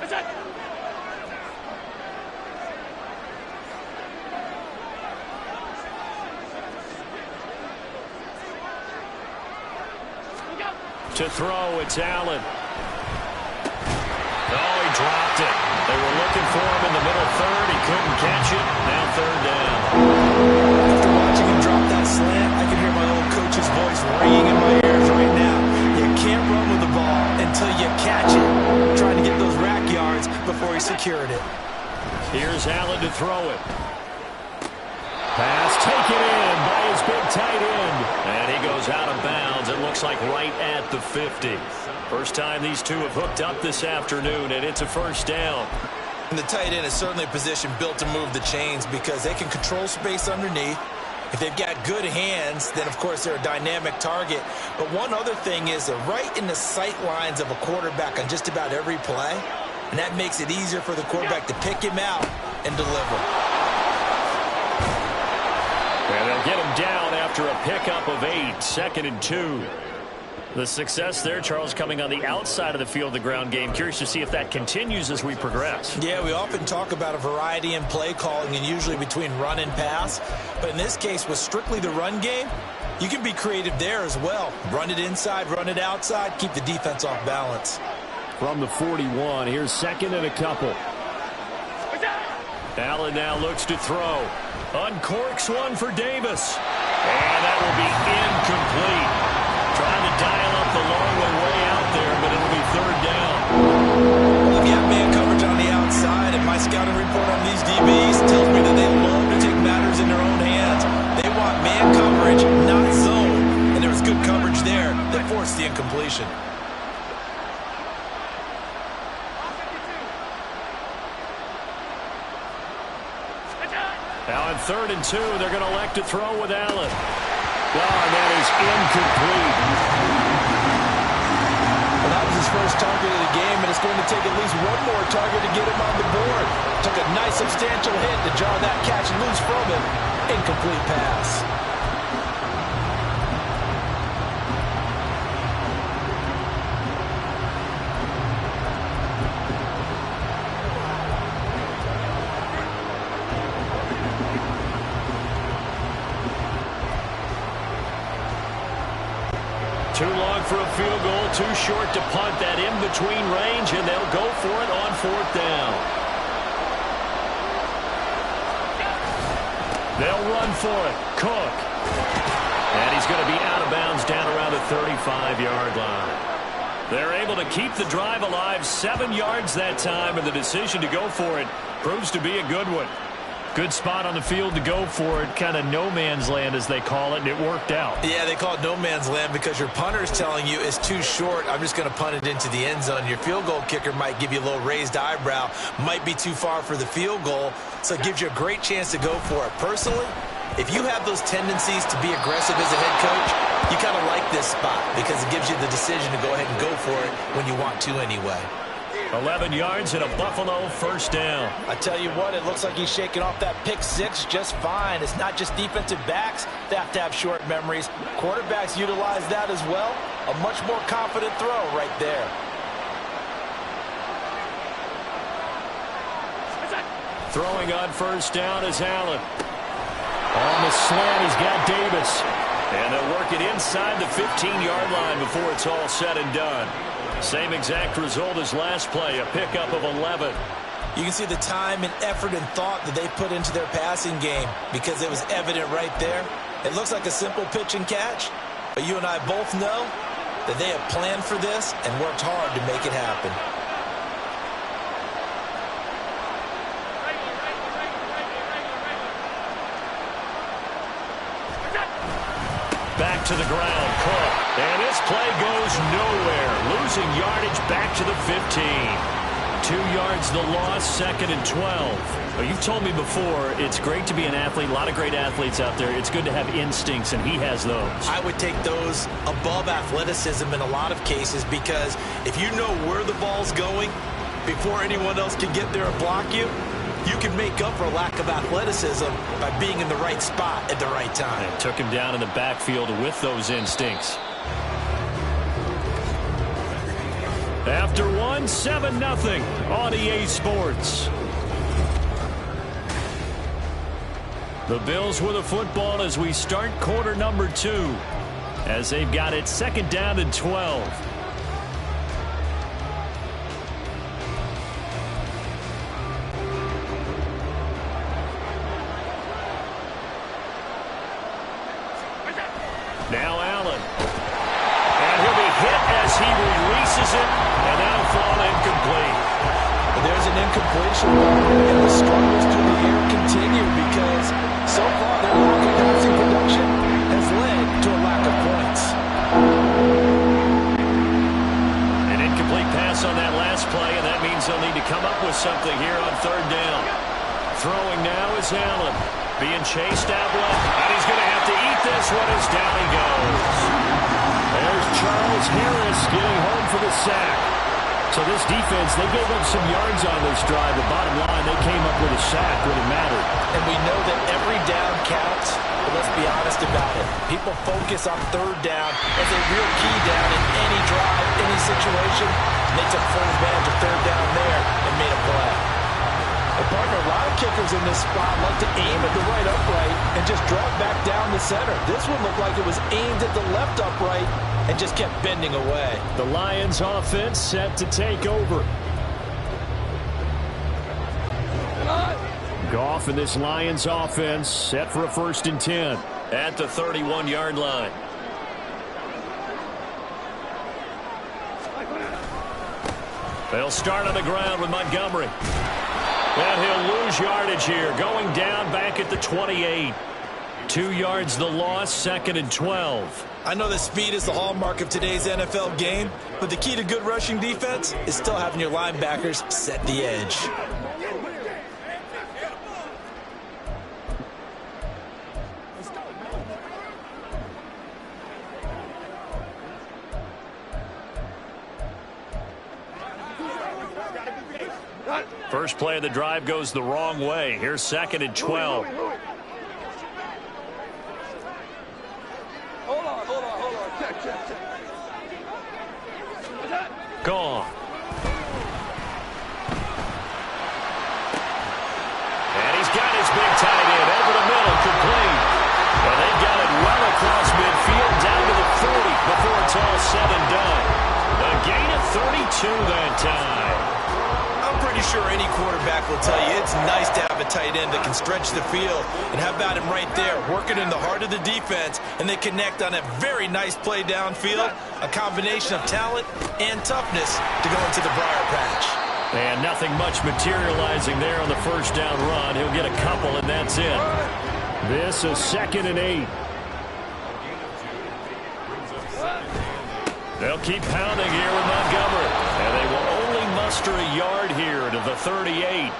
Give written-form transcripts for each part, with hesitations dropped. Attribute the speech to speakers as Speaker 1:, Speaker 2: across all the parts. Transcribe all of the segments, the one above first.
Speaker 1: To throw, it's Allen. Oh, he dropped it. They were looking for him in the middle third. He couldn't catch it. Now third down.
Speaker 2: After watching him drop that slant, I can hear my old coach's voice ringing in my ears right now. You can't run with the ball until you catch it. Trying to get those rack yards before he secured it.
Speaker 1: Here's Allen to throw it. Pass taken in by his big tight end. And he goes out of bounds. It looks like right at the 50. First time these two have hooked up this afternoon, and it's a first down.
Speaker 2: And the tight end is certainly a position built to move the chains because they can control space underneath. If they've got good hands, then, of course, they're a dynamic target. But one other thing is they're right in the sight lines of a quarterback on just about every play. And that makes it easier for the quarterback to pick him out and deliver.
Speaker 1: And they'll get him down after a pickup of 8, 2nd and 2. The success there, Charles, coming on the outside of the field, the ground game. Curious to see if that continues as we progress.
Speaker 2: Yeah, we often talk about a variety in play calling and usually between run and pass. But in this case, with strictly the run game, you can be creative there as well. Run it inside, run it outside, keep the defense off balance.
Speaker 1: From the 41, here's 2nd and a couple. Allen now looks to throw. Uncorks one for Davis. And that will be incomplete. Trying to dial up the long way out there, but it'll be third down.
Speaker 2: Well, if you have man coverage on the outside, and my scouting report on these DBs tells me that they love to take matters in their own hands. They want man coverage, not zone. And there was good coverage there that forced the incompletion.
Speaker 1: Now on 3rd and 2, they're going to elect to throw with Allen. Oh, and that is incomplete.
Speaker 2: Well, that was his first target of the game, and it's going to take at least one more target to get him on the board. Took a nice substantial hit to jar that catch loose from him. Incomplete pass.
Speaker 1: Too long for a field goal, too short to punt. That in-between range, and they'll go for it on 4th down. They'll run for it. Cook. And he's going to be out of bounds down around the 35-yard line. They're able to keep the drive alive, 7 yards that time, and the decision to go for it proves to be a good one. Good spot on the field to go for it, kind of no man's land as they call it, and it worked out.
Speaker 2: Yeah, they call it no man's land because your punter is telling you it's too short. I'm just going to punt it into the end zone. Your field goal kicker might give you a little raised eyebrow, might be too far for the field goal, so it gives you a great chance to go for it. Personally, if you have those tendencies to be aggressive as a head coach, you kind of like this spot because it gives you the decision to go ahead and go for it when you want to anyway.
Speaker 1: 11 yards and a Buffalo first down.
Speaker 2: I tell you what, it looks like he's shaking off that pick six just fine. It's not just defensive backs that have to have short memories. Quarterbacks utilize that as well. A much more confident throw right there.
Speaker 1: Throwing on first down is Allen. On the slant, he's got Davis. And they'll work it inside the 15-yard line before it's all said and done. Same exact result as last play, a pickup of 11.
Speaker 2: You can see the time and effort and thought that they put into their passing game because it was evident right there. It looks like a simple pitch and catch, but you and I both know that they have planned for this and worked hard to make it happen.
Speaker 1: Back to the ground, Cook. And this play goes nowhere. Losing yardage back to the 15. 2 yards the loss, 2nd and 12. Well, you've told me before, it's great to be an athlete. A lot of great athletes out there. It's good to have instincts, and he has those.
Speaker 2: I would take those above athleticism in a lot of cases because if you know where the ball's going before anyone else can get there and block you, you can make up for a lack of athleticism by being in the right spot at the right time.
Speaker 1: And took him down in the backfield with those instincts. After one, won 7-0 on EA Sports. The Bills with the football as we start quarter number 2, as they've got it 2nd down and 12. Now Allen. And he'll be hit as he releases it, and that'll fall incomplete.
Speaker 2: There's an incompletion, and the struggles through the air continue because so far their lack of passing production has led to a lack of points.
Speaker 1: An incomplete pass on that last play, and that means they'll need to come up with something here on 3rd down. Throwing now is Allen. Being chased out left, and he's going to have to eat this one as down he goes. There's Charles Harris getting home for the sack. So this defense, they gave up some yards on this drive. The bottom line, they came up with a sack when it mattered.
Speaker 2: And we know that every down counts, but let's be honest about it. People focus on 3rd down as a real key down in any drive, any situation. And they took full advantage of 3rd down there and made a play. And partner, a lot of kickers in this spot like to aim at the right upright and just drop back down the center. This one looked like it was aimed at the left upright and just kept bending away.
Speaker 1: The Lions offense set to take over. Goff and this Lions offense set for a 1st and 10 at the 31-yard line. They'll start on the ground with Montgomery. And he'll lose yardage here, going down back at the 28. 2 yards the loss, 2nd and 12.
Speaker 2: I know that speed is the hallmark of today's NFL game, but the key to good rushing defense is still having your linebackers set the edge.
Speaker 1: First play of the drive goes the wrong way. Here's 2nd and 12.
Speaker 3: Hold on. Check.
Speaker 1: Gone. And he's got his big tight end over the middle, complete. And they've got it well across midfield down to the 40 before it's all said and done. A gain of 32 that time.
Speaker 2: I'm pretty sure any quarterback will tell you it's nice to have a tight end that can stretch the field. And how about him right there, working in the heart of the defense, and they connect on a very nice play downfield, a combination of talent and toughness to go into the briar patch.
Speaker 1: And nothing much materializing there on the 1st down run. He'll get a couple, and that's it. This is 2nd and 8. They'll keep pounding here with Montgomery. And they will only muster a yard here to the 38.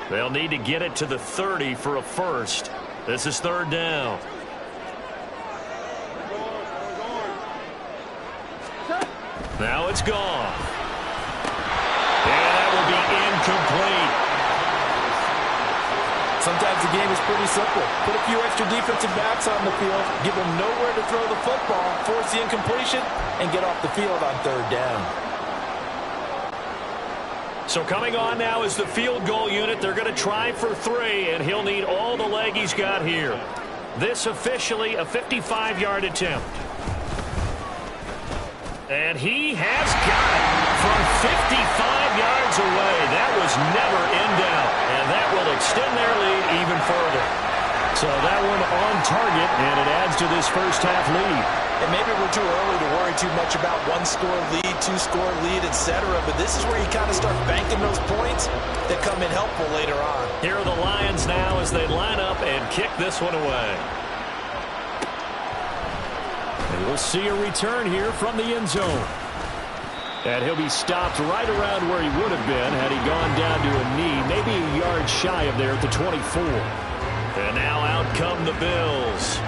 Speaker 1: They'll need to get it to the 30 for a first. This is 3rd down. Now it's gone. And that will be incomplete.
Speaker 2: Sometimes the game is pretty simple. Put a few extra defensive backs on the field, give them nowhere to throw the football, force the incompletion, and get off the field on 3rd down.
Speaker 1: So coming on now is the field goal unit. They're going to try for 3, and he'll need all the leg he's got here. This officially a 55-yard attempt. And he has got it from 55 yards away. That was never in doubt, and that will extend their lead even further. So that one on target, and it adds to this first half lead.
Speaker 2: And maybe we're too early to worry too much about 1-score lead, 2-score lead, etc. But this is where you kind of start banking those points that come in helpful later on.
Speaker 1: Here are the Lions now as they line up and kick this one away. And we'll see a return here from the end zone. And he'll be stopped right around where he would have been had he gone down to a knee, maybe a yard shy of there at the 24. And now out come the Bills.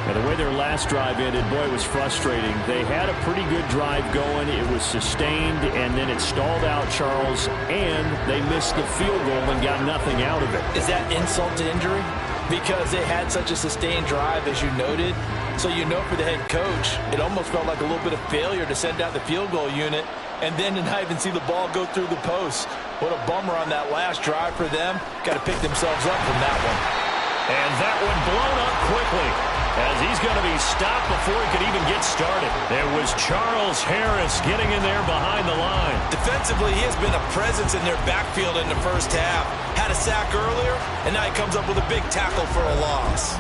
Speaker 1: And the way their last drive ended, boy, it was frustrating. They had a pretty good drive going. It was sustained, and then it stalled out, Charles, and they missed the field goal and got nothing out of it.
Speaker 2: Is that insult to injury? Because they had such a sustained drive, as you noted. So you know for the head coach, it almost felt like a little bit of failure to send out the field goal unit and then to not even see the ball go through the post. What a bummer on that last drive for them. Got to pick themselves up from that one.
Speaker 1: And that one blown up quickly, as he's going to be stopped before he could even get started. It was Charles Harris getting in there behind the line.
Speaker 2: Defensively, he has been a presence in their backfield in the first half. Had a sack earlier, and now he comes up with a big tackle for a loss.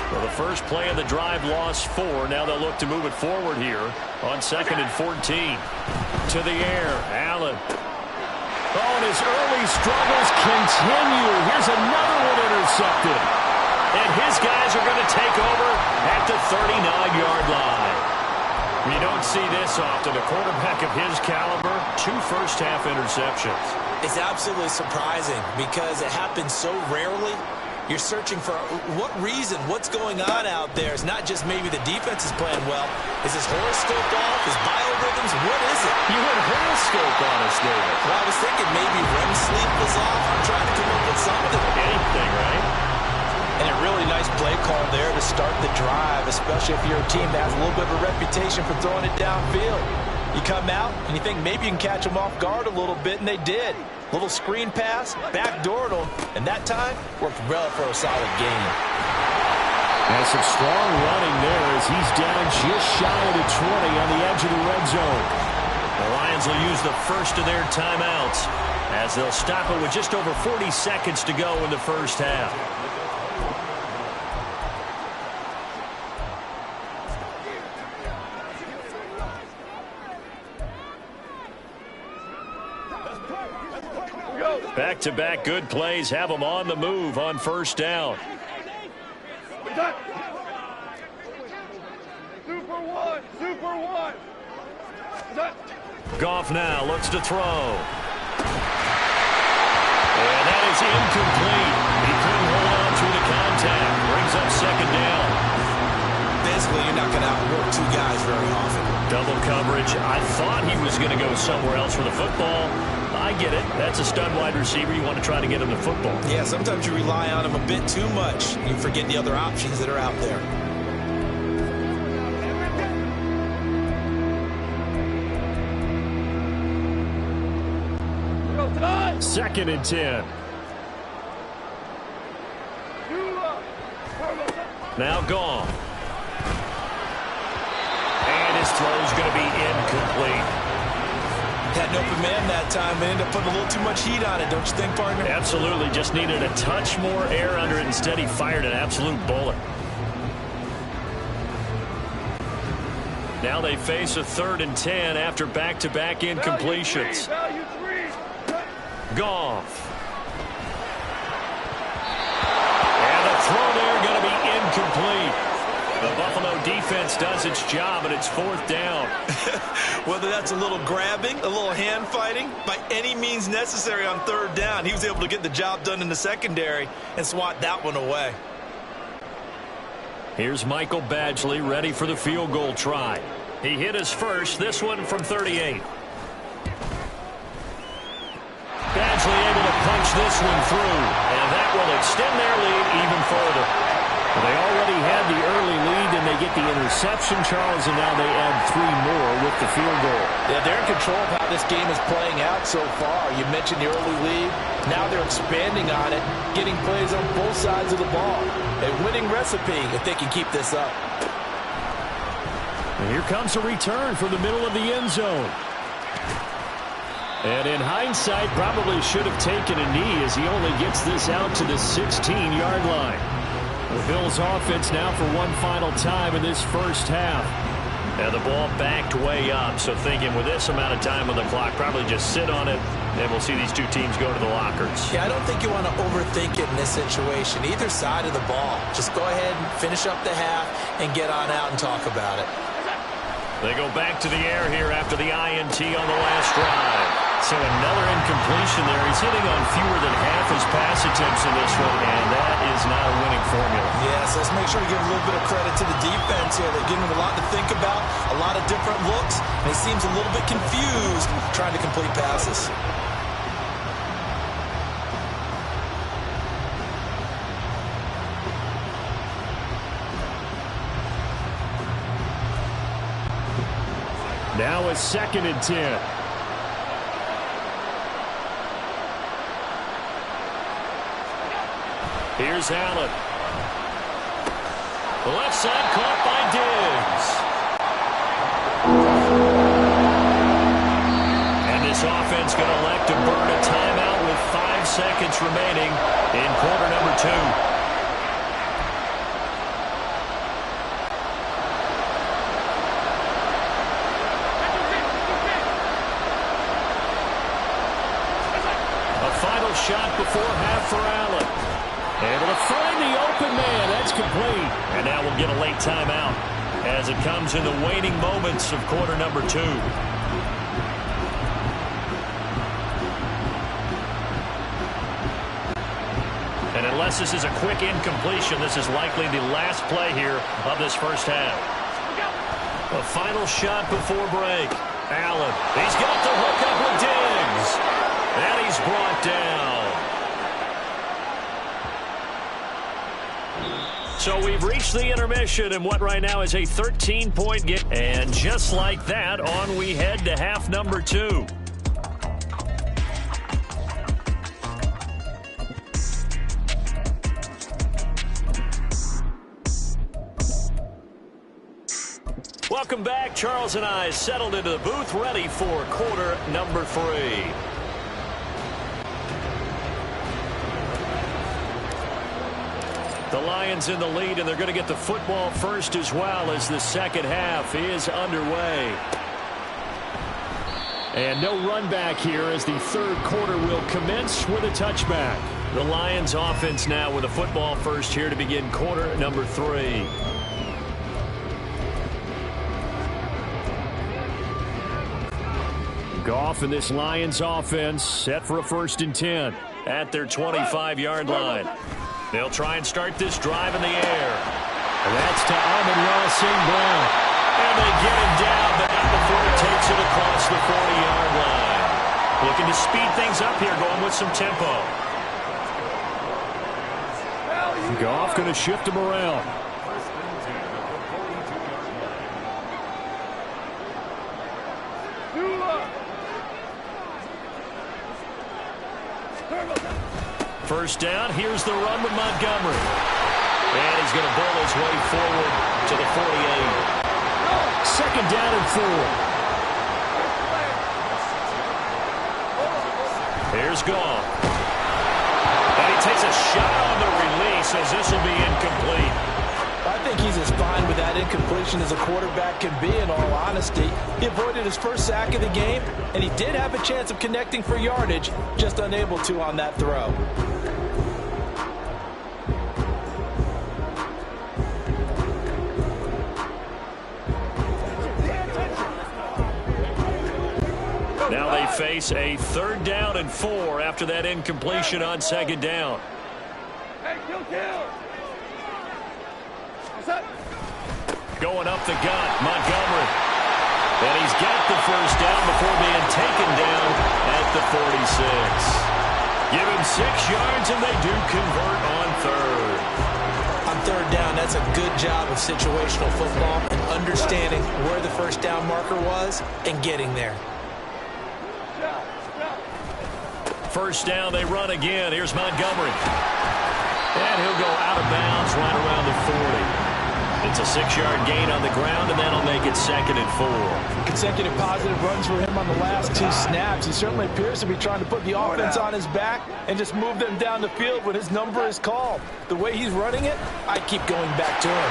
Speaker 1: Well, the first play of the drive lost 4. Now they'll look to move it forward here on 2nd and 14. To the air, Allen. Oh, and his early struggles continue. Here's another one intercepted. And his guys are going to take over at the 39-yard line. You don't see this often. A quarterback of his caliber, 2 first-half interceptions.
Speaker 2: It's absolutely surprising because it happens so rarely. You're searching for what reason, what's going on out there. It's not just maybe the defense is playing well. Is his horoscope off? His biorhythms? What is it?
Speaker 1: You went horoscope on us, David.
Speaker 2: Well, I was thinking maybe REM sleep was off. I'm trying to come up with something.
Speaker 1: Anything, right?
Speaker 2: And a really nice play call there to start the drive, especially if you're a team that has a little bit of a reputation for throwing it downfield. You come out and you think maybe you can catch them off guard a little bit, and they did. Little screen pass, backdoored him, and that time worked well for a solid gain.
Speaker 1: And some strong running there as he's down just shy of the 20 on the edge of the red zone. The Lions will use the first of their timeouts as they'll stop it with just over 40 seconds to go in the first half. Back-to-back good plays have them on the move on first down. Goff now looks to throw. And that is incomplete. He couldn't hold on through the contact. Brings up 2nd down.
Speaker 2: Basically, you're not going to outwork 2 guys very often.
Speaker 1: Double coverage. I thought he was going to go somewhere else for the football. I get it. That's a stud wide receiver. You want to try to get him the football.
Speaker 2: Yeah, sometimes you rely on him a bit too much. You forget the other options that are out there.
Speaker 1: Second and 10. Now gone. And his throw is going to be incomplete.
Speaker 2: Had an open man that time, but ended up putting a little too much heat on it, don't you think, partner?
Speaker 1: Absolutely. Just needed a touch more air under it. Instead, he fired an absolute bullet. Now they face a 3rd and 10 after back-to-back incompletions. Goff. And the throw there going to be incomplete. The Buffalo defense does its job, and it's 4th down.
Speaker 2: Whether that's a little grabbing, a little hand fighting, by any means necessary on 3rd down, he was able to get the job done in the secondary and swat that one away.
Speaker 1: Here's Michael Badgley ready for the field goal try. He hit his first, this one from 38. Badgley able to punch this one through, and that will extend their lead even further. Well, they already had the early lead, and they get the interception, Charles, and now they add 3 more with the field goal.
Speaker 2: Yeah, they're in control of how this game is playing out so far. You mentioned the early lead. Now they're expanding on it, getting plays on both sides of the ball. A winning recipe if they can keep this up.
Speaker 1: And here comes a return from the middle of the end zone. And in hindsight, probably should have taken a knee as he only gets this out to the 16-yard line. The Bills offense now for one final time in this first half. And the ball backed way up, so thinking with this amount of time on the clock, probably just sit on it, and we'll see these 2 teams go to the lockers.
Speaker 2: Yeah, I don't think you want to overthink it in this situation. Either side of the ball. Just go ahead and finish up the half and get on out and talk about it.
Speaker 1: They go back to the air here after the INT on the last drive. So another incompletion there. He's hitting on fewer than half his pass attempts in this one, and that is not a winning formula.
Speaker 2: Yes, let's make sure to give a little bit of credit to the defense here. They're giving him a lot to think about, a lot of different looks, and he seems a little bit confused trying to complete passes.
Speaker 1: Now a 2nd and 10. Here's Allen. Left side caught by Diggs. And this offense going to elect to burn a timeout with 5 seconds remaining in quarter number 2. Shot before half for Allen. Able to find the open man. That's complete. And now we'll get a late timeout as it comes in the waning moments of quarter number 2. And unless this is a quick incompletion, this is likely the last play here of this first half. A final shot before break. Allen. He's got the hook up with Diggs. And he's brought down. So we've reached the intermission in what right now is a 13-point game. And just like that, on we head to half number 2. Welcome back. Charles and I settled into the booth, ready for quarter number 3. The Lions in the lead, and they're going to get the football first as well as the second half is underway. And no run back here as the third quarter will commence with a touchback. The Lions offense now with a football first here to begin quarter number 3. Goff and this Lions offense set for a 1st and 10 at their 25-yard line. They'll try and start this drive in the air. And that's to Amon-Ra St. Brown. And they get him down, but not before he takes it across the 40-yard line. Looking to speed things up here, going with some tempo. Goff going to shift him around. First down, here's the run with Montgomery. And he's going to bowl his way forward to the 48. 2nd down and 4. Here's Goff. And he takes a shot on the release as this will be incomplete.
Speaker 2: I think he's as fine with that incompletion as a quarterback can be, in all honesty. He avoided his first sack of the game, and he did have a chance of connecting for yardage, just unable to on that throw.
Speaker 1: Now they face a 3rd down and 4 after that incompletion on 2nd down. Going up the gut, Montgomery. And he's got the first down before being taken down at the 46. Give him 6 yards, and they do convert on 3rd.
Speaker 2: On 3rd down, that's a good job of situational football and understanding where the first down marker was and getting there.
Speaker 1: First down, they run again. Here's Montgomery. And he'll go out of bounds right around the 40. It's a 6-yard gain on the ground, and that'll make it 2nd and 4.
Speaker 3: Consecutive positive runs for him on the last 2 snaps. He certainly appears to be trying to put the offense on his back and just move them down the field when his number is called. The way he's running it, I keep going back to him.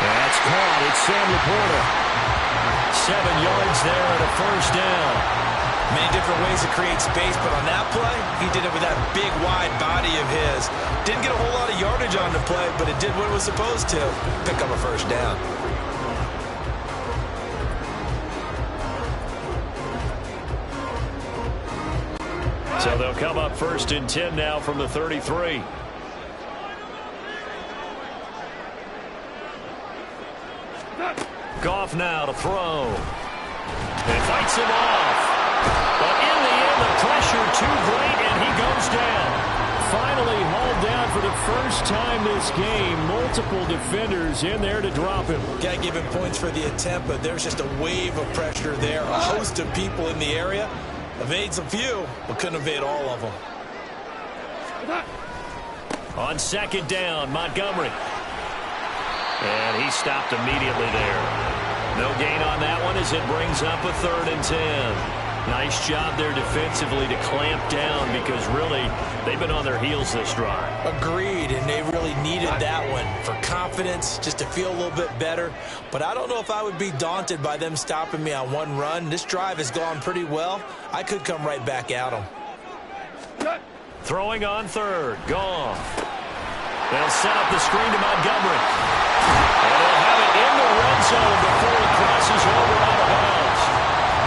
Speaker 1: That's caught. It's Sam Laporta. 7 yards there at a first down.
Speaker 2: Many different ways to create space, but on that play, he did it with that big, wide body of his. Didn't get a whole lot of yardage on the play, but it did what it was supposed to. Pick up a first down.
Speaker 1: So they'll come up 1st and 10 now from the 33. Goff now to throw. And fights him off. But in the end, the pressure too great, and he goes down. Finally hauled down for the first time this game. Multiple defenders in there to drop him.
Speaker 2: Got to give him points for the attempt, but there's just a wave of pressure there. A host of people in the area. Evades a few, but couldn't evade all of them.
Speaker 1: On 2nd down, Montgomery. And he stopped immediately there. No gain on that one as it brings up a 3rd and 10. Nice job there defensively to clamp down because really they've been on their heels this drive.
Speaker 2: Agreed, and they really needed that one for confidence, just to feel a little bit better. But I don't know if I would be daunted by them stopping me on one run. This drive has gone pretty well. I could come right back at them.
Speaker 1: Throwing on 3rd, Goff. They'll set up the screen to Montgomery. And they'll have it in the red zone before it crosses over out of bounds.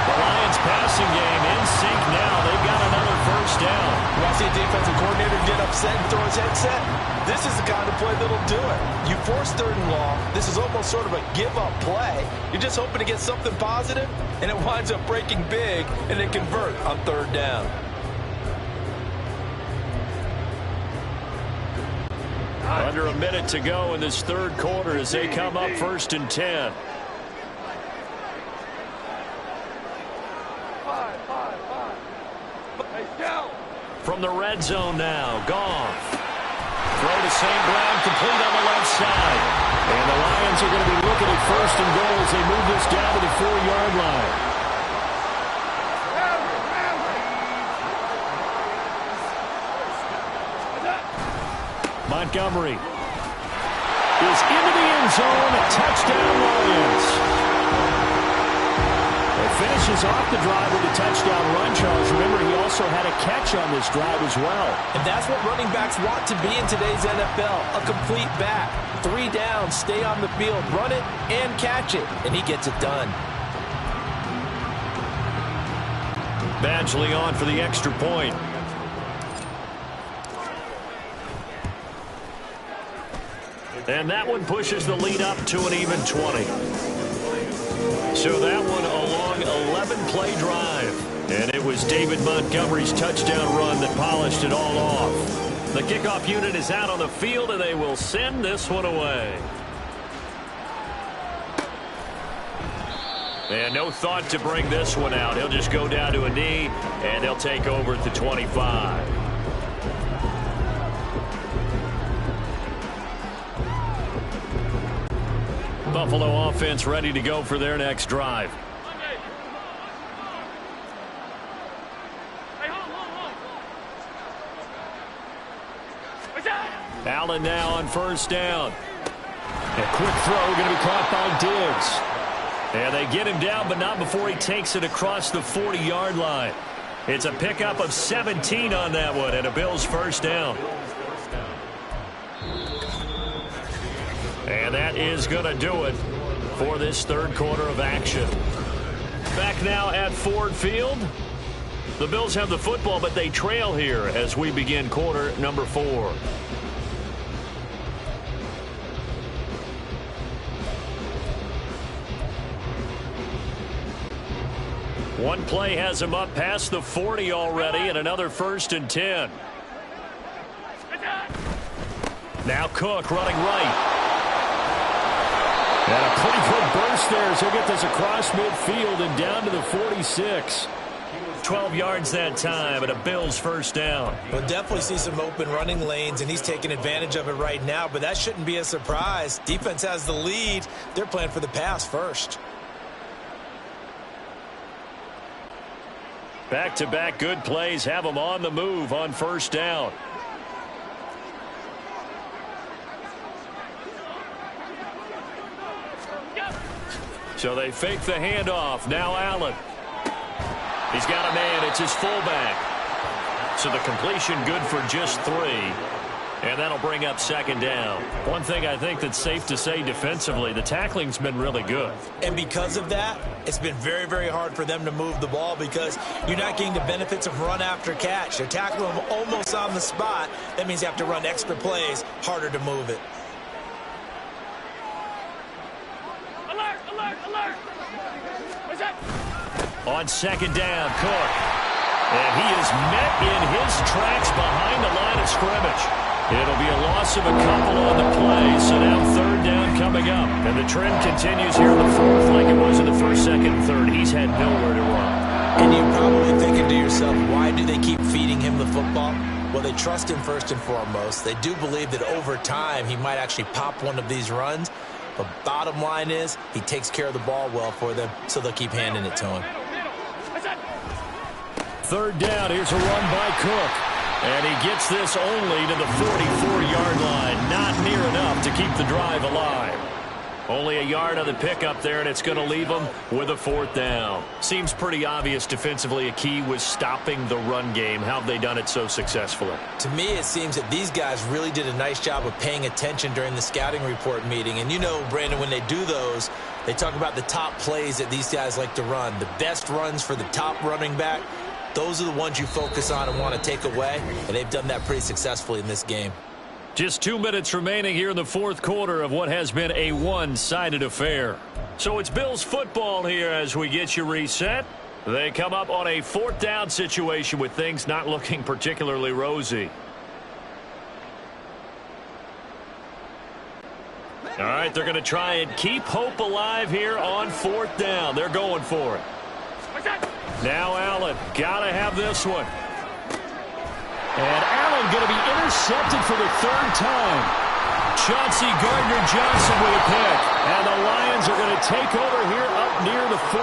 Speaker 1: The Lions passing game in sync now. They've got another 1st down.
Speaker 3: You want to see a defensive coordinator get upset and throw his headset? This is the kind of play that'll do it. You force 3rd and long. This is almost sort of a give-up play. You're just hoping to get something positive, and it winds up breaking big, and they convert on 3rd down.
Speaker 1: Under a minute to go in this 3rd quarter as they come up 1st and 10. From the red zone now, Goff. Throw to St. Brown, complete on the left side. And the Lions are going to be looking at 1st and goal as they move this down to the 4-yard line. Montgomery is into the end zone. Touchdown, Lions. Finishes off the drive with a touchdown run, Charles. Remember, he also had a catch on this drive as well.
Speaker 3: And that's what running backs want to be in today's NFL, a complete back. 3 downs, stay on the field, run it, and catch it. And he gets it done.
Speaker 1: Badgley on for the extra point. And that one pushes the lead up to an even 20. So that one a long 11-play drive. And it was David Montgomery's touchdown run that polished it all off. The kickoff unit is out on the field, and they will send this one away. And no thought to bring this one out. He'll just go down to a knee, and they'll take over at the 25. Buffalo offense ready to go for their next drive. Allen now on 1st down. A quick throw going to be caught by Diggs. And they get him down, but not before he takes it across the 40-yard line. It's a pickup of 17 on that one, and a Bills 1st down. And that is going to do it for this 3rd quarter of action. Back now at Ford Field. The Bills have the football, but they trail here as we begin quarter number 4. One play has him up past the 40 already, and another 1st and 10. Now Cook running right. And a pretty good burst there as he'll get this across midfield and down to the 46. 12 yards that time, and a Bills 1st down.
Speaker 2: We'll definitely see some open running lanes, and he's taking advantage of it right now, but that shouldn't be a surprise. Defense has the lead. They're playing for the pass first.
Speaker 1: Back-to-back good plays have them on the move on 1st down. So they fake the handoff. Now Allen. He's got a man. It's his fullback. So the completion good for just 3. And that'll bring up second down. One thing I think that's safe to say defensively, the tackling's been really good.
Speaker 2: And because of that, it's been very, very hard for them to move the ball because you're not getting the benefits of run after catch. They're tackling them almost on the spot. That means you have to run extra plays, harder to move it.
Speaker 4: Alert, alert, alert. What's that?
Speaker 1: On second down, Cook. And he is met in his tracks behind the line of scrimmage. It'll be a loss of a couple on the play, so now third down coming up. And the trend continues here in the fourth like it was in the first, second, and third. He's had nowhere to run.
Speaker 2: And you're probably thinking to yourself, why do they keep feeding him the football? Well, they trust him first and foremost. They do believe that over time he might actually pop one of these runs. But bottom line is he takes care of the ball well for them, so they'll keep handing it to him.
Speaker 1: Third down, here's a run by Cook. And he gets this only to the 44-yard line. Not near enough to keep the drive alive. Only a yard on the pickup there, and it's going to leave them with a fourth down. Seems pretty obvious defensively a key was stopping the run game. How have they done it so successfully?
Speaker 2: To me, it seems that these guys really did a nice job of paying attention during the scouting report meeting. And you know, Brandon, when they do those, they talk about the top plays that these guys like to run. The best runs for the top running back. Those are the ones you focus on and want to take away, and they've done that pretty successfully in this game.
Speaker 1: Just 2 minutes remaining here in the fourth quarter of what has been a one-sided affair. So it's Bills football here as we get you reset. They come up on a fourth down situation with things not looking particularly rosy. All right, they're going to try and keep hope alive here on fourth down. They're going for it. Now Allen, gotta have this one. And Allen going to be intercepted for the third time. Chauncey Gardner-Johnson with a pick. And the Lions are going to take over here up near the 40.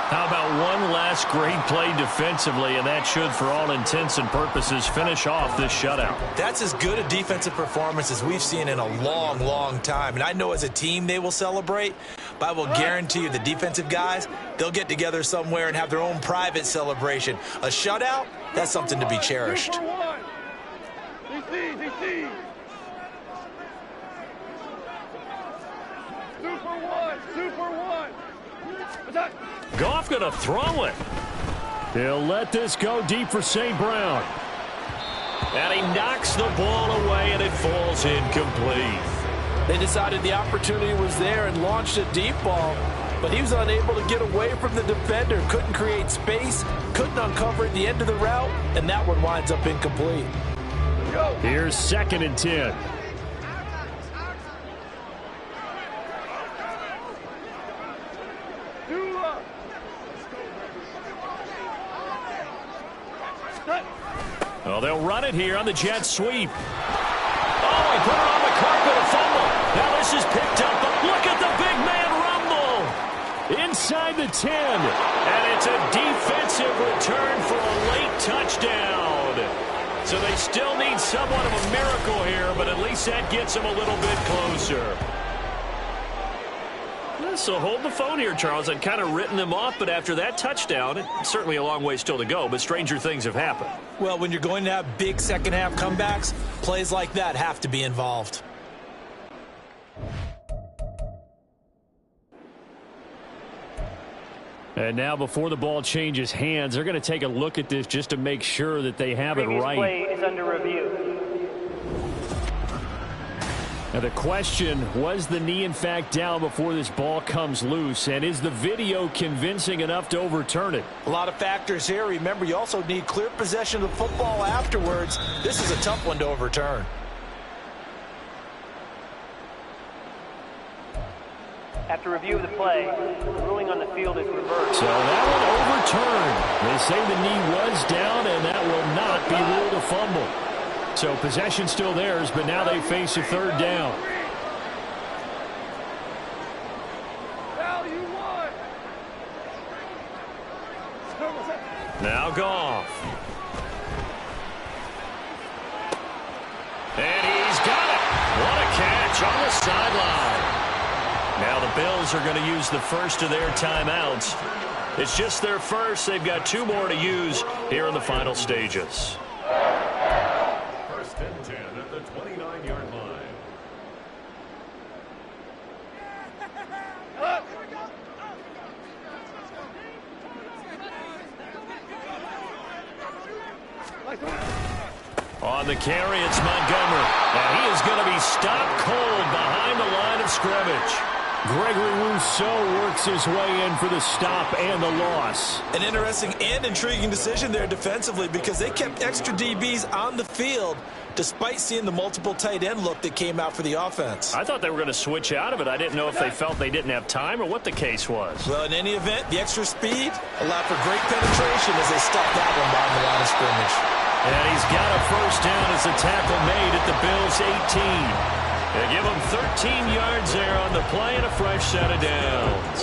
Speaker 1: How about one last great play defensively, and that should, for all intents and purposes, finish off this shutout.
Speaker 2: That's as good a defensive performance as we've seen in a long, long time. And I know as a team they will celebrate, but I will guarantee you the defensive guys, they'll get together somewhere and have their own private celebration. A shutout, that's something to be cherished.
Speaker 1: Goff going to throw it. He'll let this go deep for St. Brown. And he knocks the ball away, and it falls incomplete.
Speaker 3: They decided the opportunity was there and launched a deep ball, but he was unable to get away from the defender, couldn't create space, couldn't uncover at the end of the route, and that one winds up incomplete.
Speaker 1: Here's 2nd and 10. Well, they'll run it here on the jet sweep. Oh, he put it on the carpet, a fumble. Now this is picked up, but look at the big man rumble. Inside the 10. And it's a defensive return for a late touchdown. So they still need somewhat of a miracle here, but at least that gets them a little bit closer. So hold the phone here, Charles. I'd kind of written them off, but after that touchdown, it's certainly a long way still to go, but stranger things have happened.
Speaker 2: Well, when you're going to have big second-half comebacks, plays like that have to be involved.
Speaker 1: And now before the ball changes hands, they're going to take a look at this just to make sure that they have it right.
Speaker 5: Play is under review.
Speaker 1: Now the question, was the knee in fact down before this ball comes loose? And is the video convincing enough to overturn it?
Speaker 3: A lot of factors here. Remember, you also need clear possession of the football afterwards. This is a tough one to overturn.
Speaker 5: After review of the play, the ruling on the field is reversed.
Speaker 1: So that one overturned. They say the knee was down, and that will not be ruled a fumble. So possession still theirs, but now they face a third down. Now Goff. And he's got it. What a catch on the sideline. Now the Bills are going to use the first of their timeouts. It's just their first. They've got 2 more to use here in the final stages.
Speaker 6: First and 10
Speaker 1: On the carry, it's Montgomery. And he is going to be stopped cold behind the line of scrimmage. Gregory Rousseau works his way in for the stop and the loss.
Speaker 3: An interesting and intriguing decision there defensively because they kept extra DBs on the field despite seeing the multiple tight end look that came out for the offense.
Speaker 1: I thought they were going to switch out of it. I didn't know if they felt they didn't have time or what the case was.
Speaker 3: Well, in any event, the extra speed allowed for great penetration as they stopped that one behind the line of scrimmage.
Speaker 1: And he's got a first down as the tackle made at the Bills' 18. They give him 13 yards there on the play and a fresh set of downs.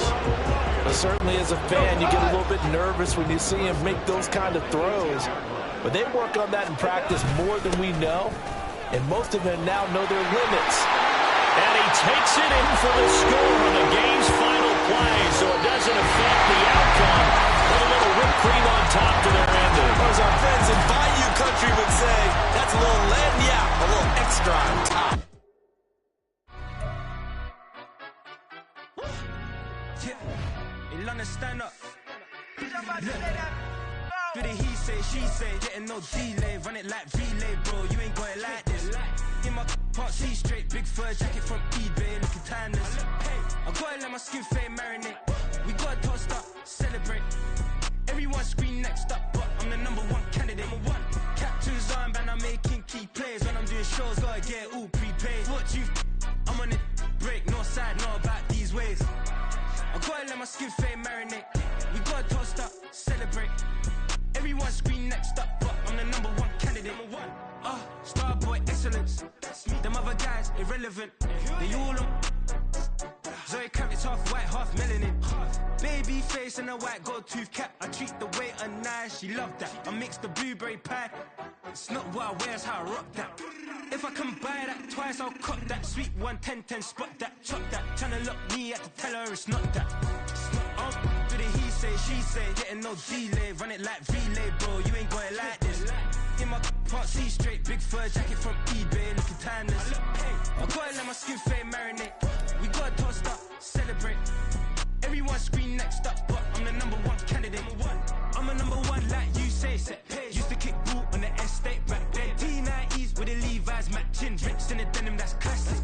Speaker 3: But certainly as a fan, you get a little bit nervous when you see him make those kind of throws. But they work on that in practice more than we know. And most of them now know their limits.
Speaker 1: And he takes it in for the score on the game's final play, so it doesn't affect the outcome. Put a little whipped cream on top to their ending.
Speaker 3: As our friends in Bayou Country would say, that's a little lagniappe, a little extra on top.
Speaker 6: In London, stand up. Do the he say, she say, getting no delay, run it like relay, bro. You ain't got it like this. In my part, see straight, big fur jacket from eBay, looking timeless. I gotta let my skin fade marinate. We gotta toast up, celebrate. Everyone scream next up, but I'm the #1 candidate. Captain's armband, I'm making key plays. When I'm doing shows, gotta get all prepaid. What you? I'm on it, break, no side, know about these ways. I gotta let my skin fade marinate. We gotta toast up, celebrate. Everyone scream next up, but I'm the #1 candidate. Starboy excellence. Them other guys irrelevant. They all on. Zoe Kravitz half white, half melanin. Baby face and a white gold tooth cap. I treat the waiter nice, she love that. I mix the blueberry pie. It's not what I wear, it's how I rock that. If I can buy that twice, I'll cut that. Sweet 110, spot that, chop that. Tryna look me at the teller, it's not that. Do the he say, she say, getting no delay, run it like relay, bro. You ain't got it like this. In my part, see straight, big fur jacket from eBay, looking timeless. I gotta let my skin fade marinate. We gotta toast up, celebrate. Everyone scream next up, but I'm the #1 candidate. I'm a #1 like you say, set page. Used to kick ball on the estate back then. T90s with the Levi's matching. Rips in the denim, that's classic.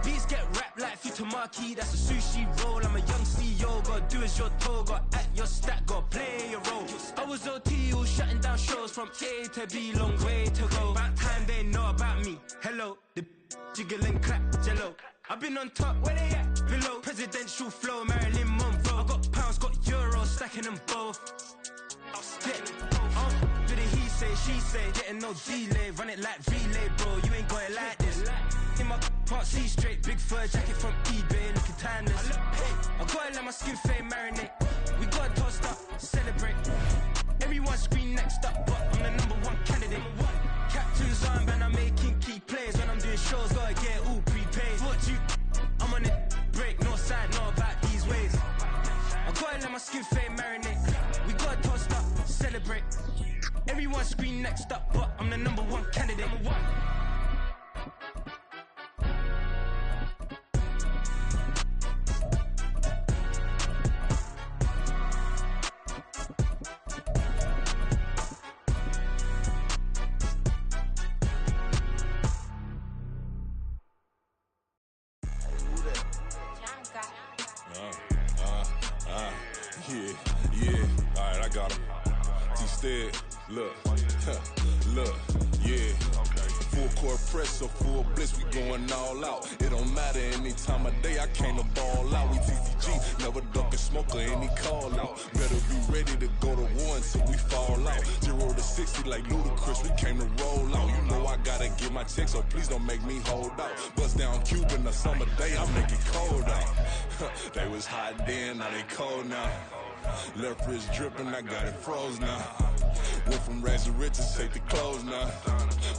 Speaker 6: Beats get wrapped like Futamaki, that's a sushi roll. I'm a young CEO, gotta do as you're told. Gotta act your stat, gotta play your role. I was OT, all shutting down shows from A to B, long way to go. About time they know about me. Hello, the jiggle and clap, jello. I've been on top, where they at? Below, presidential flow, Marilyn Monroe. I got pounds, got euros, stacking them both. Do the he say, she say, getting no delay, run it like relay, bro. You ain't got it like this. In my part, see straight, big fur jacket from eBay, looking timeless. I gotta let my skin fade marinate. We gotta toast up, celebrate. Everyone scream next up, but I'm the #1 candidate. Captain's armband, I'm making key plays. When I'm doing shows, gotta get all prepaid. What you? I'm on it, break, no side, know about these ways. I gotta let my skin fade marinate. We gotta toast up, celebrate. Everyone scream next up, but I'm the #1 candidate.
Speaker 7: Yeah, alright, I got him. Instead, look, yeah. Full court press, so full bliss, we going all out. It don't matter any time of day, I came to ball out. We TCG, never duck a smoker, any call out. Better be ready to go to war until we fall out. 0 to 60 like Ludacris, we came to roll out. You know I gotta get my check, so please don't make me hold out. Bust down Cuban, a summer day, I make it cold out. They was hot then, now they cold now. Left wrist dripping, I got it froze now. Went from rags to riches, take the clothes now.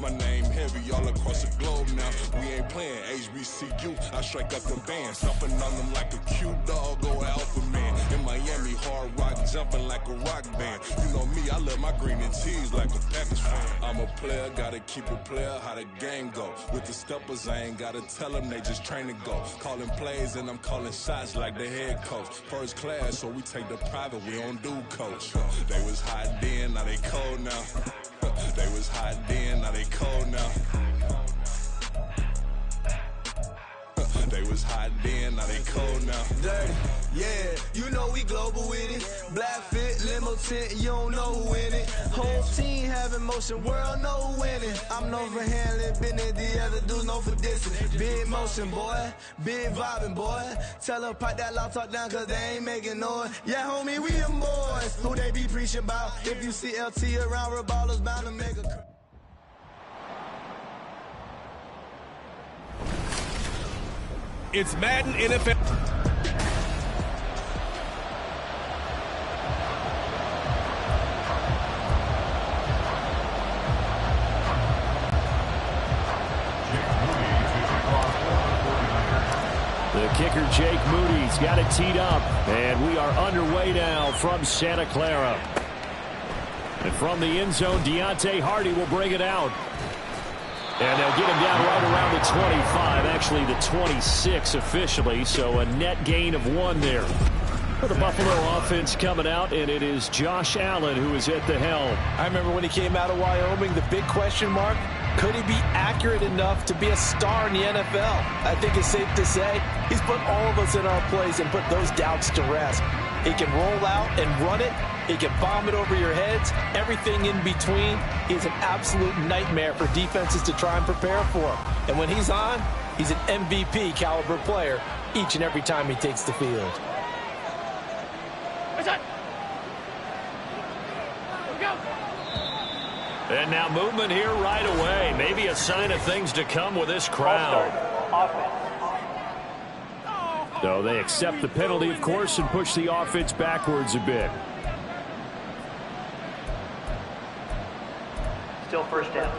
Speaker 7: My name heavy all across the globe now. We ain't playing HBCU, I strike up the band. Stomping on them like a cute dog, go alpha man. In Miami, hard rock, jumping like a rock band. You know me, I love my green and tees like a Packers fan. I'm a player, gotta keep it player, how the game go. With the steppers, I ain't gotta tell them, they just train to go. Calling plays and I'm calling shots like the head coach. First class, so we take the private, we don't do coach. They was hot then, now they cold now. They was hot then, now they cold now. They was hot then, now they cold now.
Speaker 6: Dirty, yeah, you know we global with it. Black fit, limo tint, you don't know who in it. Whole team having motion, world know who winning. I'm known for handling business, the other dudes known for dissing. Big motion, boy, big vibing, boy. Tell them pipe that loud talk down, cause they ain't making noise. Yeah, homie, we them boys, who they be preaching about. If you see LT around, Reballo's bound to make a...
Speaker 8: It's Madden NFL.
Speaker 1: The kicker, Jake Moody's got it teed up, and we are underway now from Santa Clara. And from the end zone, Deontay Hardy will bring it out. And they'll get him down right around the 25, actually the 26 officially, so a net gain of 1 there. For the Buffalo offense coming out, and it is Josh Allen who is at the helm.
Speaker 2: I remember when he came out of Wyoming, the big question mark, could he be accurate enough to be a star in the NFL? I think it's safe to say he's put all of us in our place and put those doubts to rest. He can roll out and run it. He can bomb it over your heads. Everything in between. He's an absolute nightmare for defenses to try and prepare for. And when he's on, he's an MVP caliber player each and every time he takes the field.
Speaker 4: What's that? Here we go.
Speaker 1: And now movement here right away. Maybe a sign of things to come with this crowd. So they accept the penalty, of course, and push the offense backwards a bit.
Speaker 5: Still first down.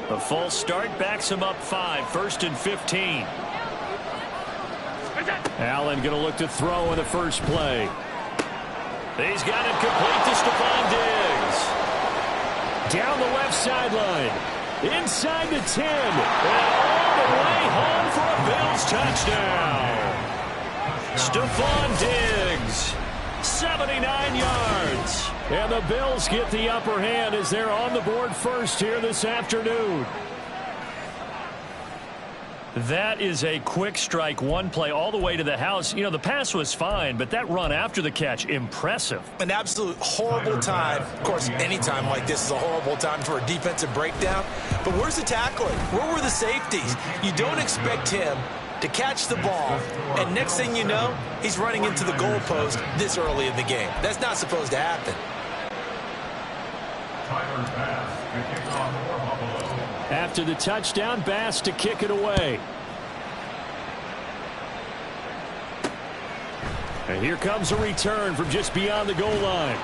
Speaker 1: A false start backs him up 5, 1st and 15. Allen going to look to throw in the first play. He's got it complete to Stephon Diggs. Down the left sideline. Inside the 10. And all the way home for a Bills touchdown. Stephon Diggs. 79 yards. And the Bills get the upper hand as they're on the board first here this afternoon. That is a quick strike, one play all the way to the house. You know, the pass was fine, but that run after the catch, impressive.
Speaker 2: An absolute horrible time. Of course, any time like this is a horrible time for a defensive breakdown. But where's the tackling? Where were the safeties? You don't expect him to catch the ball, and next thing you know, he's running into the goalpost this early in the game. That's not supposed to happen.
Speaker 1: After the touchdown, Bass to kick it away. And here comes a return from just beyond the goal line.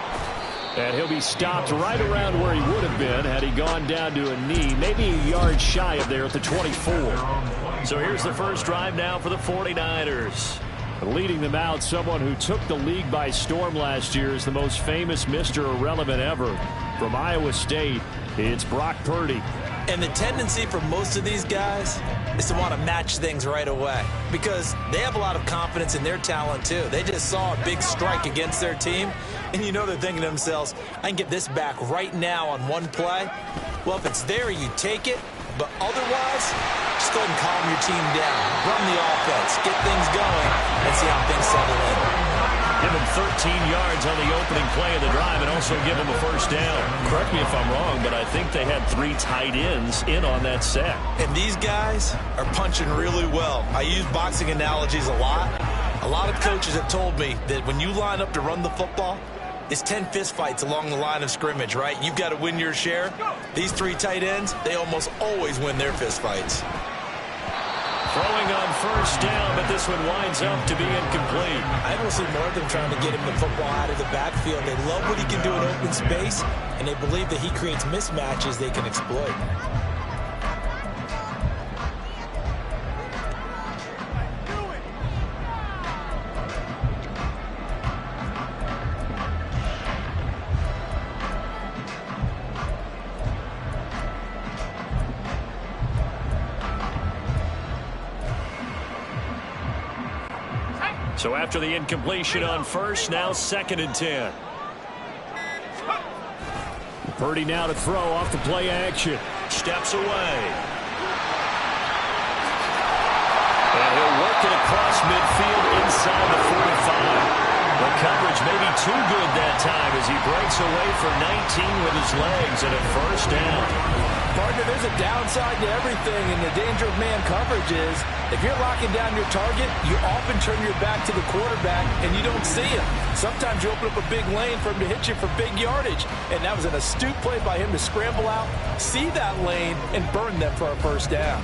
Speaker 1: And he'll be stopped right around where he would have been had he gone down to a knee, maybe a yard shy of there at the 24. So here's the first drive now for the 49ers. Leading them out, someone who took the league by storm last year is the most famous Mr. Irrelevant ever. From Iowa State, it's Brock Purdy.
Speaker 2: And the tendency for most of these guys is to want to match things right away because they have a lot of confidence in their talent too. They just saw a big strike against their team, and you know they're thinking to themselves, I can get this back right now on one play. Well, if it's there, you take it, but otherwise, just go ahead and calm your team down. Run the offense, get things going, and see how things settle in.
Speaker 1: Give him 13 yards on the opening play of the drive and also give him a first down. Correct me if I'm wrong, but I think they had 3 tight ends in on that set.
Speaker 2: And these guys are punching really well. I use boxing analogies a lot. A lot of coaches have told me that when you line up to run the football, it's 10 fistfights along the line of scrimmage, right? You've got to win your share. These 3 tight ends, they almost always win their fistfights.
Speaker 1: Throwing on first down, but this one winds up to be incomplete.
Speaker 2: I don't see more of them trying to get him the football out of the backfield. They love what he can do in open space, and they believe that he creates mismatches they can exploit.
Speaker 1: So after the incompletion on first, now 2nd and 10. Purdy now to throw off the play action. Steps away. And he'll work it across midfield inside the 45. The coverage may be too good that time as he breaks away for 19 with his legs and a first down.
Speaker 3: Partner, there's a downside to everything, and the danger of man coverage is if you're locking down your target, you often turn your back to the quarterback and you don't see him. Sometimes you open up a big lane for him to hit you for big yardage, and that was an astute play by him to scramble out, see that lane, and burn them for a first down.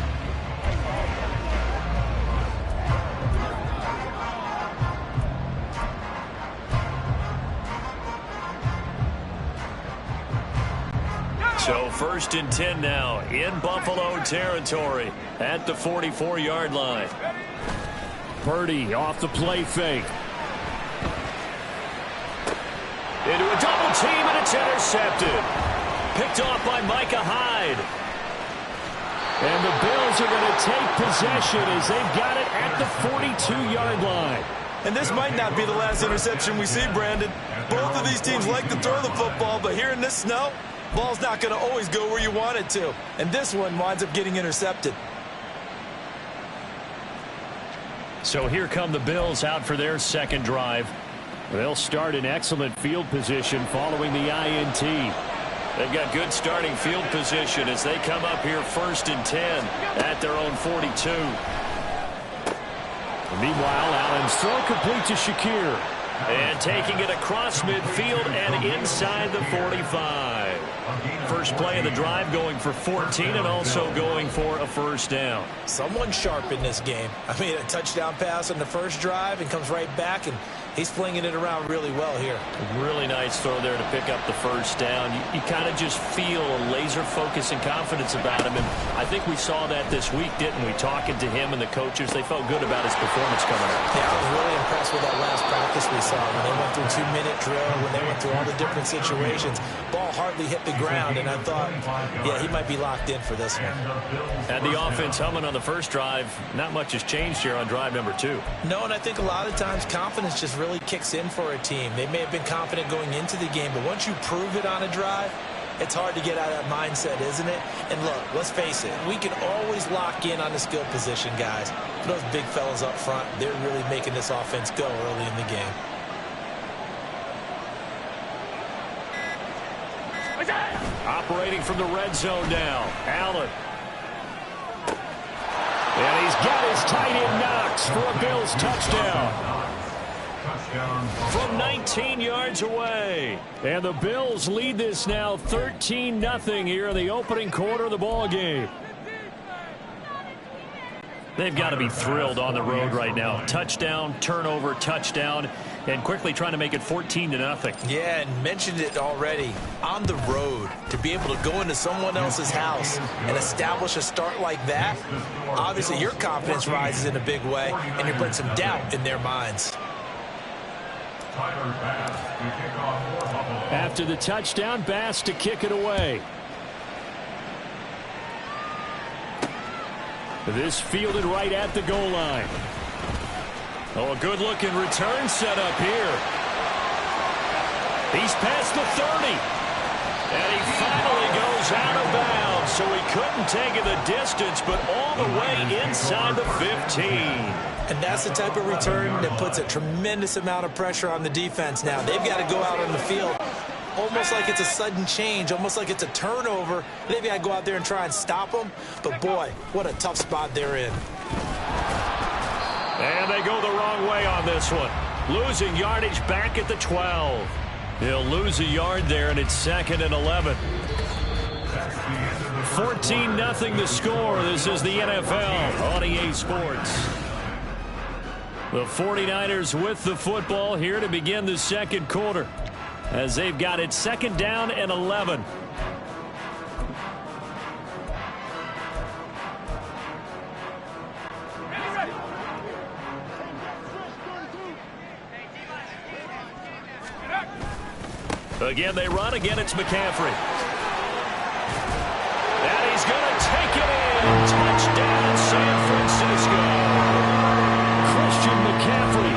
Speaker 1: So 1st and 10 now in Buffalo territory at the 44-yard line. Purdy off the play fake. Into a double team, and it's intercepted. Picked off by Micah Hyde. And the Bills are going to take possession as they've got it at the 42-yard line.
Speaker 3: And this might not be the last interception we see, Brandon. Both of these teams like to throw the football, but here in this snow, ball's not going to always go where you want it to. And this one winds up getting intercepted.
Speaker 1: So here come the Bills out for their 2nd drive. They'll start in excellent field position following the INT. They've got good starting field position as they come up here 1st and 10 at their own 42. Meanwhile, Allen's throw complete to Shakir. And taking it across midfield and inside the 45. First play of the drive going for 14 and also going for a first down.
Speaker 2: Someone sharp in this game. I mean, a touchdown pass on the first drive and comes right back, and he's flinging it around really well here.
Speaker 1: Really nice throw there to pick up the first down. You kind of just feel a laser focus and confidence about him, and I think we saw that this week, didn't we? Talking to him and the coaches, they felt good about his performance coming out.
Speaker 2: Yeah, I was really impressed with that last practice we saw when they went through 2-minute drill, when they went through all the different situations. Ball hardly hit the ground, and I thought, yeah, he might be locked in for this one.
Speaker 1: And the offense humming on the first drive. Not much has changed here on drive number 2.
Speaker 2: No, and I think a lot of times confidence just really kicks in for a team. They may have been confident going into the game, but once you prove it on a drive, it's hard to get out of that mindset, isn't it? And look, let's face it, we can always lock in on the skill position, guys. For those big fellas up front, they're really making this offense go early in the game.
Speaker 1: Operating from the red zone now, Allen. And he's got his tight end Knox for a Bills touchdown. From 19 yards away. And the Bills lead this now 13-0 here in the opening quarter of the ball game. They've got to be thrilled on the road right now. Touchdown, turnover, touchdown, and quickly trying to make it 14-0.
Speaker 2: Yeah, and mentioned it already. On the road, to be able to go into someone else's house and establish a start like that, obviously your confidence rises in a big way, and you bring some doubt in their minds.
Speaker 1: After the touchdown, Bass to kick it away. This fielded right at the goal line. Oh, a good-looking return set up here. He's past the 30. And he finally goes out of bounds, so he couldn't take it the distance, but all the way inside the 15.
Speaker 2: And that's the type of return that puts a tremendous amount of pressure on the defense now. They've got to go out on the field almost like it's a sudden change, almost like it's a turnover. They've got to go out there and try and stop them. But, boy, what a tough spot they're in.
Speaker 1: And they go the wrong way on this one. Losing yardage back at the 12. He'll lose a yard there, and it's 2nd and 11. 14-0 the score. This is the NFL on EA Sports. The 49ers with the football here to begin the second quarter, as they've got it 2nd down and 11. Again, they run. Again, it's McCaffrey. And he's going to take it in. Touchdown, San Francisco. Christian McCaffrey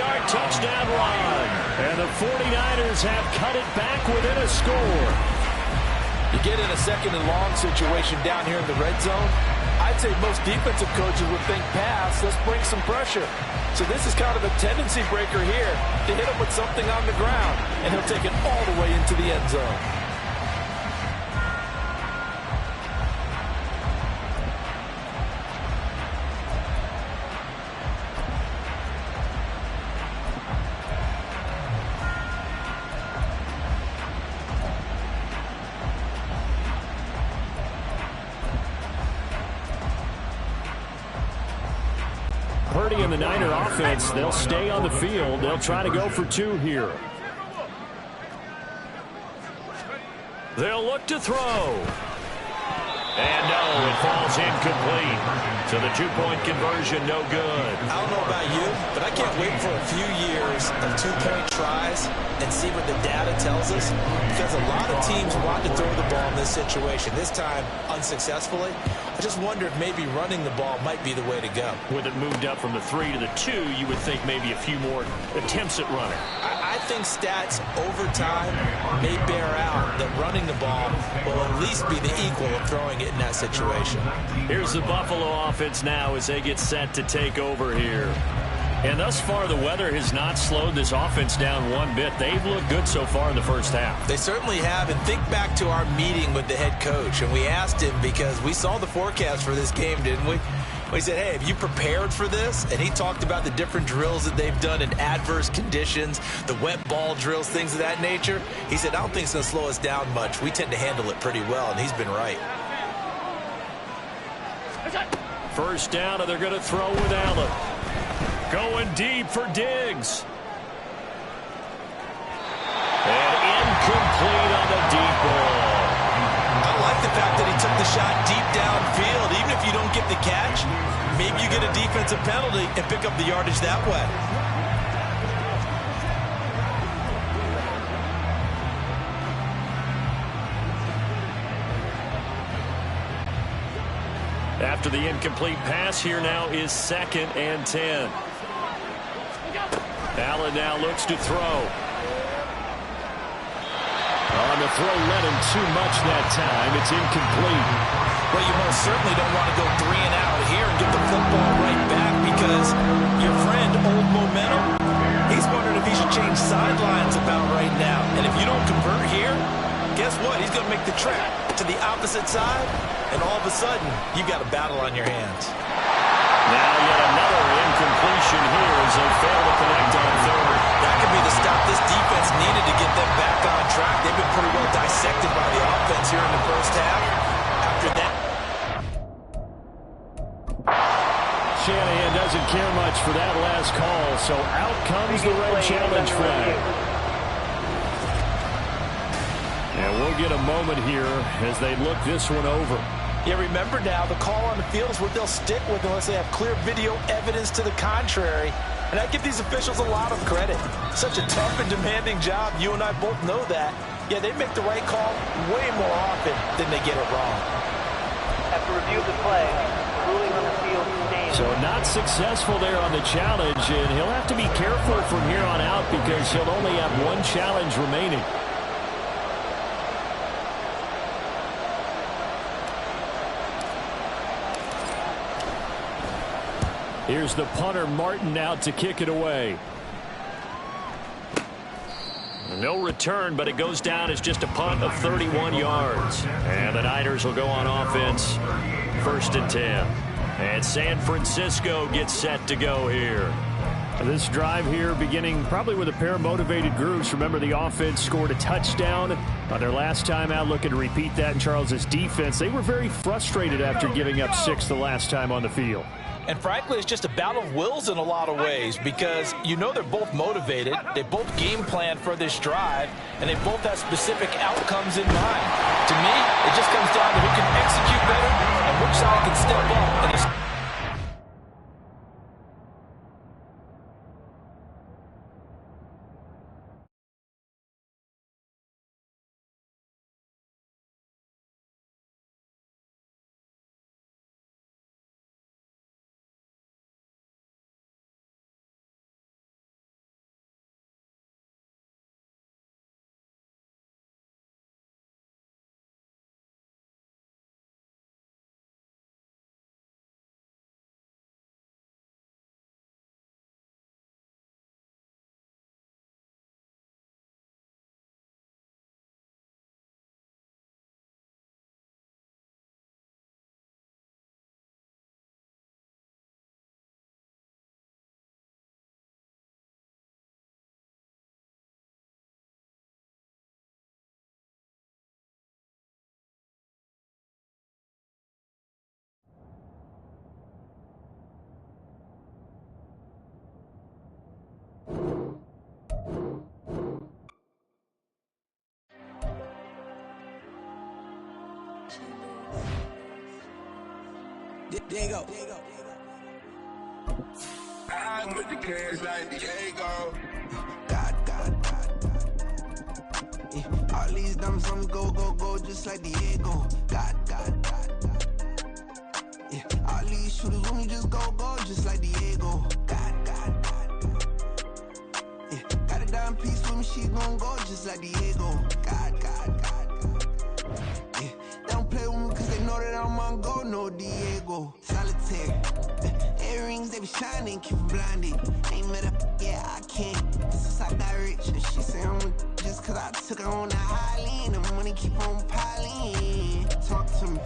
Speaker 1: 40-yard touchdown run. And the 49ers have cut it back within a score.
Speaker 3: You get in a second and long situation down here in the red zone, I'd say most defensive coaches would think pass, let's bring some pressure. So this is kind of a tendency breaker here to hit him with something on the ground, and he'll take it all the way into the end zone.
Speaker 1: Purdy and the Niner offense, they'll stay on the field. They'll try to go for two here. They'll look to throw. And no, it falls incomplete. So the two-point conversion, no good.
Speaker 2: I don't know about you, but I can't wait for a few years of two-point tries and see what the data tells us, because a lot of teams want to throw the ball in this situation. This time, unsuccessfully. I just wonder if maybe running the ball might be the way to go.
Speaker 1: With it moved up from the 3 to the 2, you would think maybe a few more attempts at running.
Speaker 2: I think stats over time may bear out that running the ball will at least be the equal of throwing it in that situation.
Speaker 1: Here's the Buffalo offense now as they get set to take over here. And thus far, the weather has not slowed this offense down one bit. They've looked good so far in the first half.
Speaker 2: They certainly have. And think back to our meeting with the head coach. And we asked him, because we saw the forecast for this game, didn't we? We said, hey, have you prepared for this? And he talked about the different drills that they've done in adverse conditions, the wet ball drills, things of that nature. He said, I don't think it's going to slow us down much. We tend to handle it pretty well, and he's been right.
Speaker 1: First down, and they're going to throw with Allen. Going deep for Diggs. And incomplete on the deep ball.
Speaker 2: I like the fact that he took the shot deep downfield. Even if you don't get the catch, maybe you get a defensive penalty and pick up the yardage that way.
Speaker 1: After the incomplete pass, here now is 2nd and 10. Allen now looks to throw. On the throw, led him too much that time. It's incomplete.
Speaker 2: Well, you most certainly don't want to go 3 and out here and get the football right back, because your friend, Old Momentum, he's wondering if he should change sidelines about right now. And if you don't convert here, guess what? He's going to make the trek to the opposite side, and all of a sudden, you've got a battle on your hands.
Speaker 1: Now yet another incompletion here as they fail to connect on third.
Speaker 2: That could be the stop this defense needed to get them back on track. They've been pretty well dissected by the offense here in the first half. After that,
Speaker 1: Shanahan doesn't care much for that last call, so out comes the red challenge flag. And we'll get a moment here as they look this one over.
Speaker 3: Yeah, remember now, the call on the field is what they'll stick with unless they have clear video evidence to the contrary. And I give these officials a lot of credit. Such a tough and demanding job. You and I both know that. Yeah, they make the right call way more often than they get it wrong.
Speaker 5: After review of the play, the ruling on the field stands.
Speaker 1: So not successful there on the challenge, and he'll have to be careful from here on out because he'll only have one challenge remaining. Here's the punter, Martin, out to kick it away. No return, but it goes down as just a punt of 31 yards. And the Niners will go on offense, 1st and 10. And San Francisco gets set to go here. This drive here beginning probably with a pair of motivated groups. Remember, the offense scored a touchdown on their last time out. Looking to repeat that in Charles's defense. They were very frustrated after giving up 6 the last time on the field.
Speaker 3: And frankly, it's just a battle of wills in a lot of ways, because you know they're both motivated, they both game plan for this drive, and they both have specific outcomes in mind. To me, it just comes down to who can execute better and which side can step up. And
Speaker 6: Diego.
Speaker 7: I put the cash like Diego.
Speaker 6: God. Yeah, all these diamonds on me go, just like Diego. God. Yeah, all these shooters on me just go, just like Diego. God. Yeah, got a dime piece with me, she gon' go just like Diego. God. Yeah, they don't play with me cause they know that I'm on go, no Diego. Solitaire. Earrings, they be shining, keep blinded. Ain't met up, yeah, I can't. Since I got rich, and she say I'm just cause I took her on the island. The money keep on piling. Talk to me,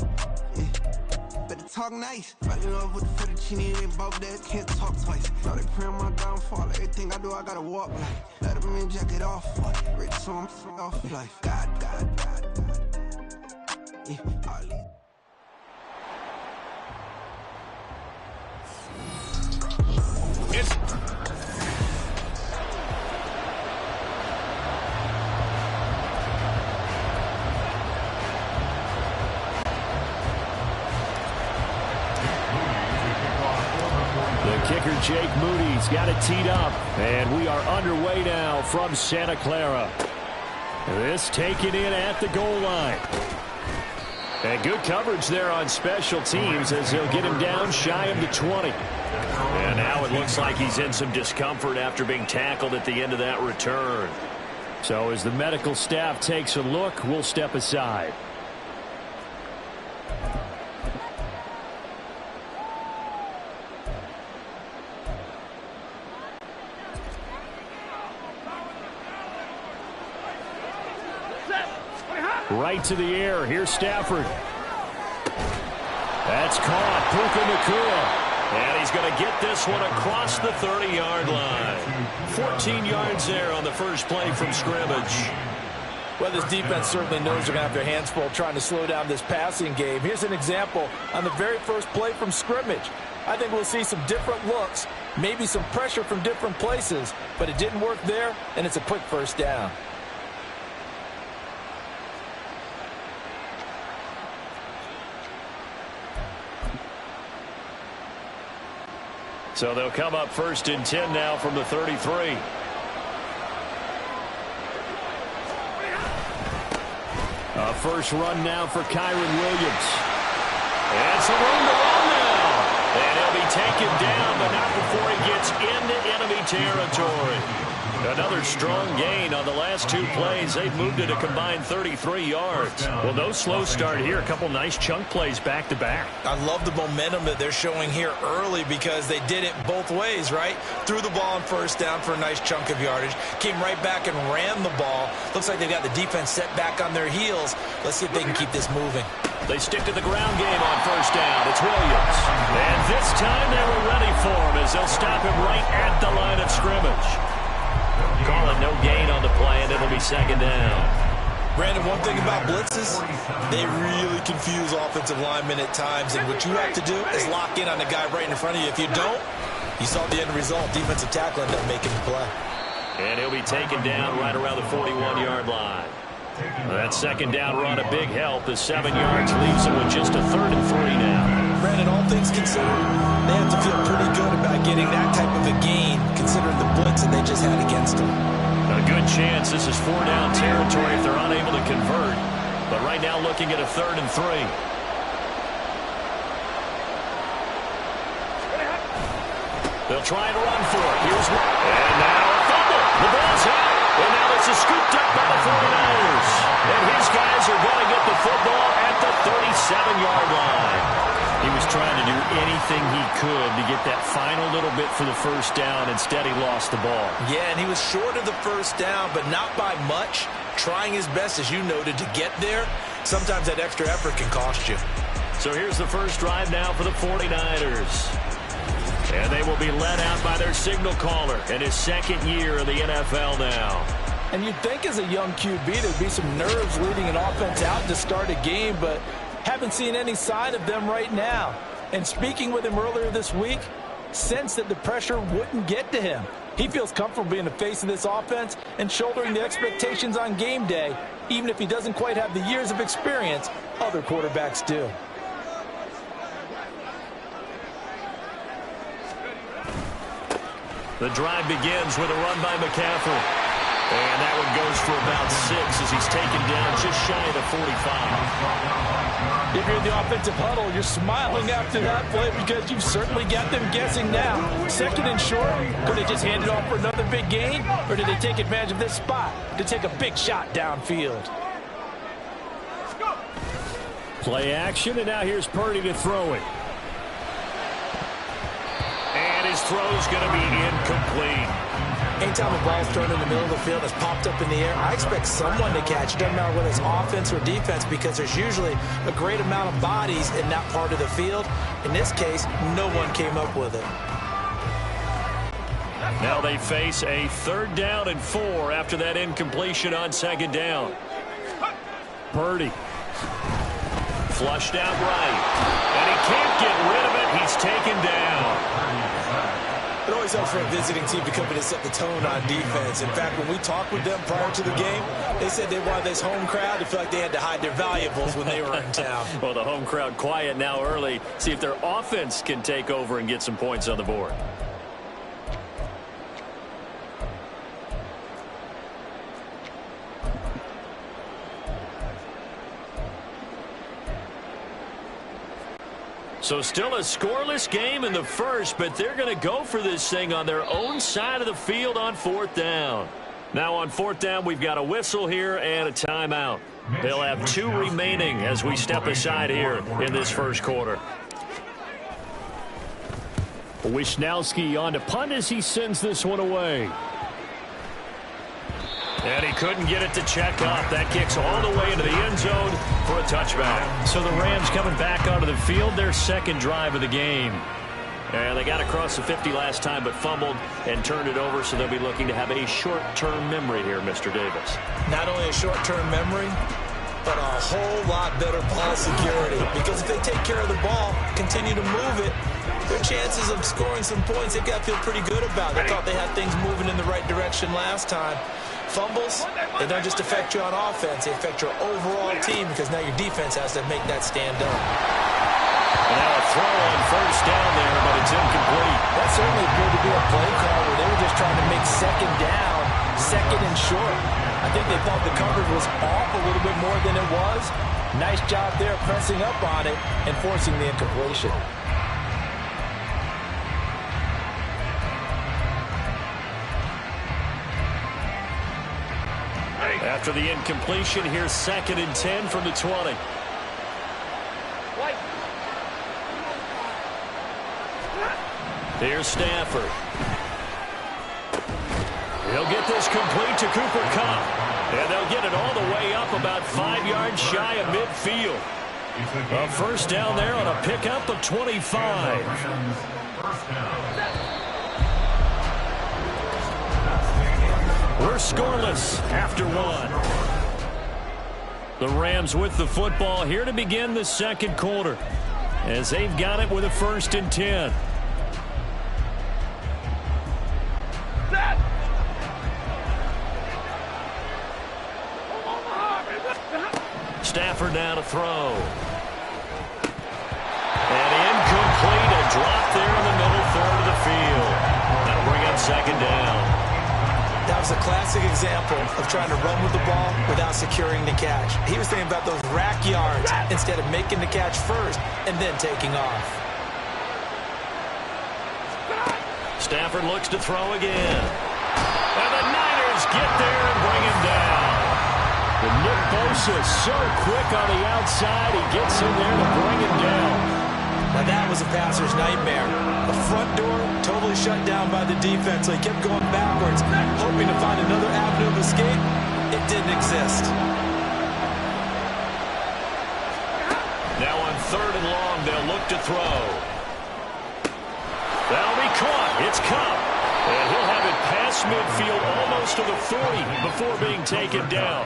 Speaker 6: yeah. Better talk nice. Fell in love with the fettuccine, they both dead, can't talk twice. Now they pray on my downfall, everything I do, I gotta walk like. Let them in, jacket off, rich, so I'm off life. God. Yeah, all these.
Speaker 1: Kicker Jake Moody's got it teed up, and we are underway now from Santa Clara. This taken in at the goal line. And good coverage there on special teams as he'll get him down shy of the 20. And now it looks like he's in some discomfort after being tackled at the end of that return. So as the medical staff takes a look, we'll step aside. Right to the air. Here's Stafford. That's caught. Puka Nacua. And he's going to get this one across the 30-yard line. 14 yards there on the first play from scrimmage.
Speaker 3: Well, this defense certainly knows they're going to have their hands full trying to slow down this passing game. Here's an example on the very first play from scrimmage. I think we'll see some different looks, maybe some pressure from different places, but it didn't work there, and it's a quick first down.
Speaker 1: So they'll come up 1st and 10 now from the 33. A first run now for Kyren Williams. And some room to run now. And he'll be taken down, but not before he gets into enemy territory. Another strong gain on the last two plays. They've moved it a combined 33 yards. Well, no slow start here. A couple nice chunk plays back-to-back.
Speaker 2: I love the momentum that they're showing here early because they did it both ways, right? Threw the ball on first down for a nice chunk of yardage. Came right back and ran the ball. Looks like they've got the defense set back on their heels. Let's see if they can keep this moving.
Speaker 1: They stick to the ground game on first down. It's Williams. And this time they were ready for him as they'll stop him right at the line of scrimmage. Call it no gain on the play, and it'll be second down.
Speaker 2: Brandon, one thing about blitzes, they really confuse offensive linemen at times, and what you have to do is lock in on the guy right in front of you. If you don't, you saw the end result. Defensive tackle ended up making the play.
Speaker 1: And he'll be taken down right around the 41-yard line. That second down run a big help. The 7 yards leaves him with just a 3rd and 3 now.
Speaker 2: Brandon, all things considered, they have to feel pretty good about getting that type of a gain, considering the blitz that they just had against them.
Speaker 1: A good chance this is 4-down territory if they're unable to convert. But right now looking at a 3rd and 3. They'll try and run for it. Here's one. And now a fumble. The ball's out. And now this is scooped up by the 49ers. And his guys are going to get the football at the 37-yard line. He was trying to do anything he could to get that final little bit for the first down. Instead, he lost the ball.
Speaker 2: Yeah, and he was short of the first down, but not by much. Trying his best, as you noted, to get there. Sometimes that extra effort can cost you.
Speaker 1: So here's the first drive now for the 49ers. And they will be led out by their signal caller in his second year in the NFL now.
Speaker 3: And you'd think as a young QB there'd be some nerves leading an offense out to start a game, but haven't seen any sign of them right now. And speaking with him earlier this week, sensed that the pressure wouldn't get to him. He feels comfortable being the face of this offense and shouldering the expectations on game day, even if he doesn't quite have the years of experience other quarterbacks do.
Speaker 1: The drive begins with a run by McCaffrey. And that one goes for about 6 as he's taken down just shy of the 45.
Speaker 3: If you're in the offensive huddle, you're smiling after that play because you've certainly got them guessing now. 2nd and short, could they just hand it off for another big gain? Or did they take advantage of this spot to take a big shot downfield?
Speaker 1: Play action, and now here's Purdy to throw it. And his throw's going to be incomplete.
Speaker 2: Anytime a ball's thrown in the middle of the field that's popped up in the air, I expect someone to catch it. Doesn't matter whether it's offense or defense because there's usually a great amount of bodies in that part of the field. In this case, no one came up with it.
Speaker 1: Now they face a 3rd down and 4 after that incompletion on 2nd down. Purdy. Flushed out right. And he can't get rid of it. He's taken down.
Speaker 2: It always helps for a visiting team to come in and set the tone on defense. In fact, when we talked with them prior to the game, they said they wanted this home crowd to feel like they had to hide their valuables when they were in town.
Speaker 1: Well, the home crowd quiet now early. See if their offense can take over and get some points on the board. So still a scoreless game in the first, but they're going to go for this thing on their own side of the field on 4th down. Now on 4th down, we've got a whistle here and a timeout. They'll have 2 remaining as we step aside here in this first quarter. Wisnowski on to punt as he sends this one away. And he couldn't get it to check up. That kicks all the way into the end zone for a touchback. So the Rams coming back onto the field, their 2nd drive of the game. And they got across the 50 last time but fumbled and turned it over, so they'll be looking to have a short-term memory here, Mr. Davis.
Speaker 2: Not only a short-term memory, but a whole lot better ball security. Because if they take care of the ball, continue to move it, their chances of scoring some points, they've got to feel pretty good about. They thought they had things moving in the right direction last time. Fumbles, they don't just affect you on offense, they affect your overall team because now your defense has to make that stand up.
Speaker 1: And now a throw on 1st down there, but it's incomplete.
Speaker 3: That certainly appeared to be a play call where they were just trying to make 2nd down, 2nd and short. I think they thought the coverage was off a little bit more than it was. Nice job there pressing up on it and forcing the incompletion.
Speaker 1: After the incompletion, here's 2nd and 10 from the 20. Here's Stafford. He'll get this complete to Cooper Kupp. And they'll get it all the way up about 5 yards shy of midfield. A 1st down there on a pickup of 25. We're scoreless after 1. The Rams with the football here to begin the 2nd quarter as they've got it with a 1st and 10. Stafford now to throw. And incomplete, a drop there in the middle 3rd of the field. That'll bring up 2nd down.
Speaker 2: That was a classic example of trying to run with the ball without securing the catch. He was thinking about those rack yards instead of making the catch first and then taking off.
Speaker 1: Stafford looks to throw again. And the Niners get there and bring him down. And Nick Bosa so quick on the outside, he gets in there to bring him down.
Speaker 2: Now that was a passer's nightmare. The front door totally shut down by the defense, so he kept going backwards, hoping to find another avenue of escape. It didn't exist.
Speaker 1: Now on 3rd and long, they'll look to throw. That'll be caught. It's Kupp. And he'll have it past midfield almost to the 40 before being taken down.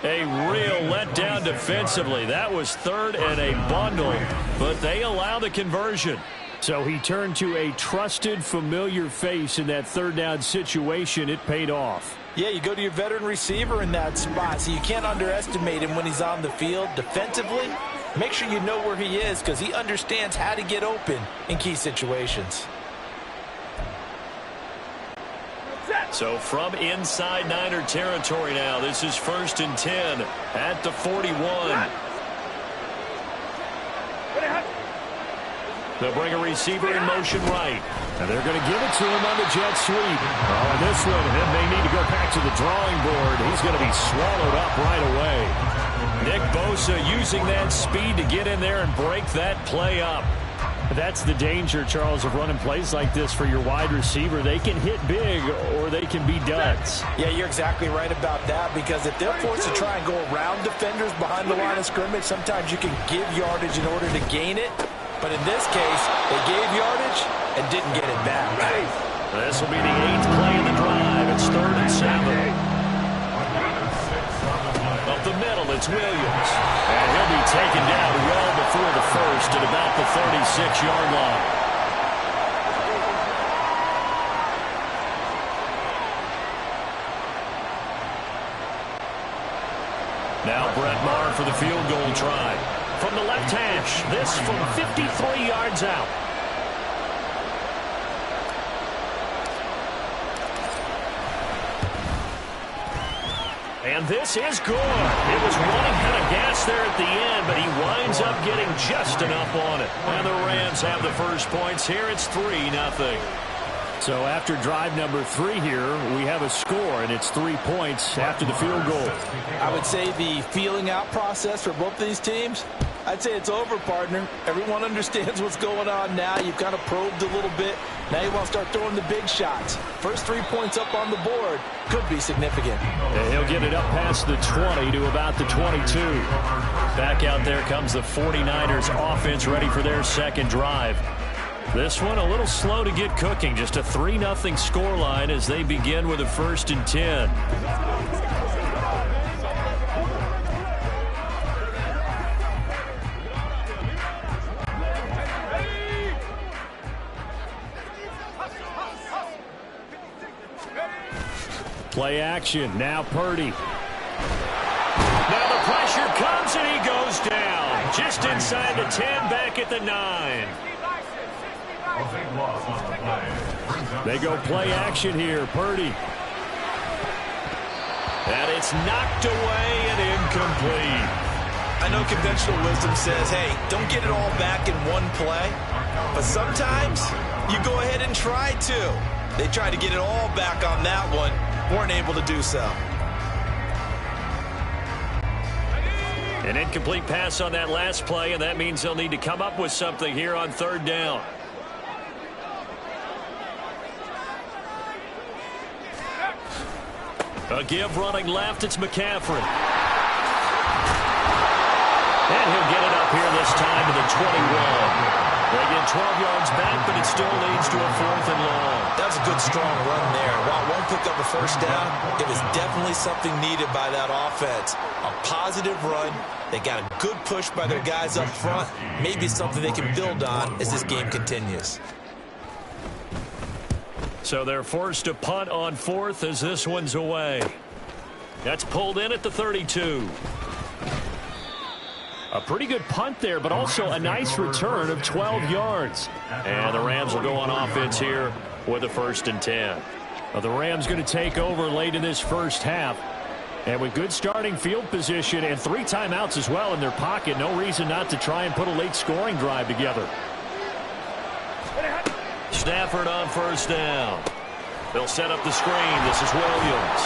Speaker 1: A real letdown defensively. That was 3rd and a bundle, but they allow the conversion. So he turned to a trusted, familiar face in that 3rd down situation. It paid off.
Speaker 3: Yeah, you go to your veteran receiver in that spot, so you can't underestimate him when he's on the field. Defensively, make sure you know where he is because he understands how to get open in key situations.
Speaker 1: So from inside Niner territory now, this is 1st and 10 at the 41. They'll bring a receiver in motion right. And they're going to give it to him on the jet sweep. Oh, this one, it may need to go back to the drawing board. He's going to be swallowed up right away. Nick Bosa using that speed to get in there and break that play up. That's the danger, Charles, of running plays like this for your wide receiver. They can hit big or they can be duds.
Speaker 3: Yeah, you're exactly right about that, because if they're forced to try and go around defenders behind the line of scrimmage, sometimes you can give yardage in order to gain it. But in this case, they gave yardage and didn't get it back.
Speaker 1: This will be the 8th play of the drive. It's 3rd and 7. Up the middle, it's Williams. And he'll be taken down well before the first at about the 36-yard line. Now Brett Maher for the field goal try. From the left hash, this from 53 yards out. And this is good. It was running kind of gas there at the end, but he winds up getting just enough on it. And the Rams have the first points here. It's 3-0. So after drive number 3 here, we have a score, and it's 3 points after the field goal.
Speaker 3: I would say the feeling out process for both of these teams, I'd say it's over, partner. Everyone understands what's going on now. You've kind of probed a little bit. Now you want to start throwing the big shots. First 3 points up on the board could be significant.
Speaker 1: And he'll get it up past the 20 to about the 22. Back out there comes the 49ers offense ready for their second drive. This one a little slow to get cooking. Just a 3-0 scoreline as they begin with a 1st and 10. Play action. Now Purdy. Now the pressure comes and he goes down. Just inside the 10, back at the 9. They go play action here. Purdy. And it's knocked away and incomplete.
Speaker 3: I know conventional wisdom says, hey, don't get it all back in one play. But sometimes you go ahead and try to. They tried to get it all back on that one. Weren't able to do so.
Speaker 1: An incomplete pass on that last play, and that means they'll need to come up with something here on 3rd down. A give running left, it's McCaffrey. And he'll get it up here this time to the 21. They get 12 yards back, but it still leads to a 4th and long.
Speaker 3: That was a good, strong run there. While one picked up a first down, it was definitely something needed by that offense. A positive run. They got a good push by their guys up front. Maybe something they can build on as this game continues.
Speaker 1: So they're forced to punt on 4th as this one's away. That's pulled in at the 32. A pretty good punt there, but also a nice return of 12 yards. And the Rams will go on offense here with a 1st and 10. Well, the Rams going to take over late in this first half. And with good starting field position and 3 timeouts as well in their pocket, no reason not to try and put a late scoring drive together. Stafford on 1st down. They'll set up the screen. This is Williams.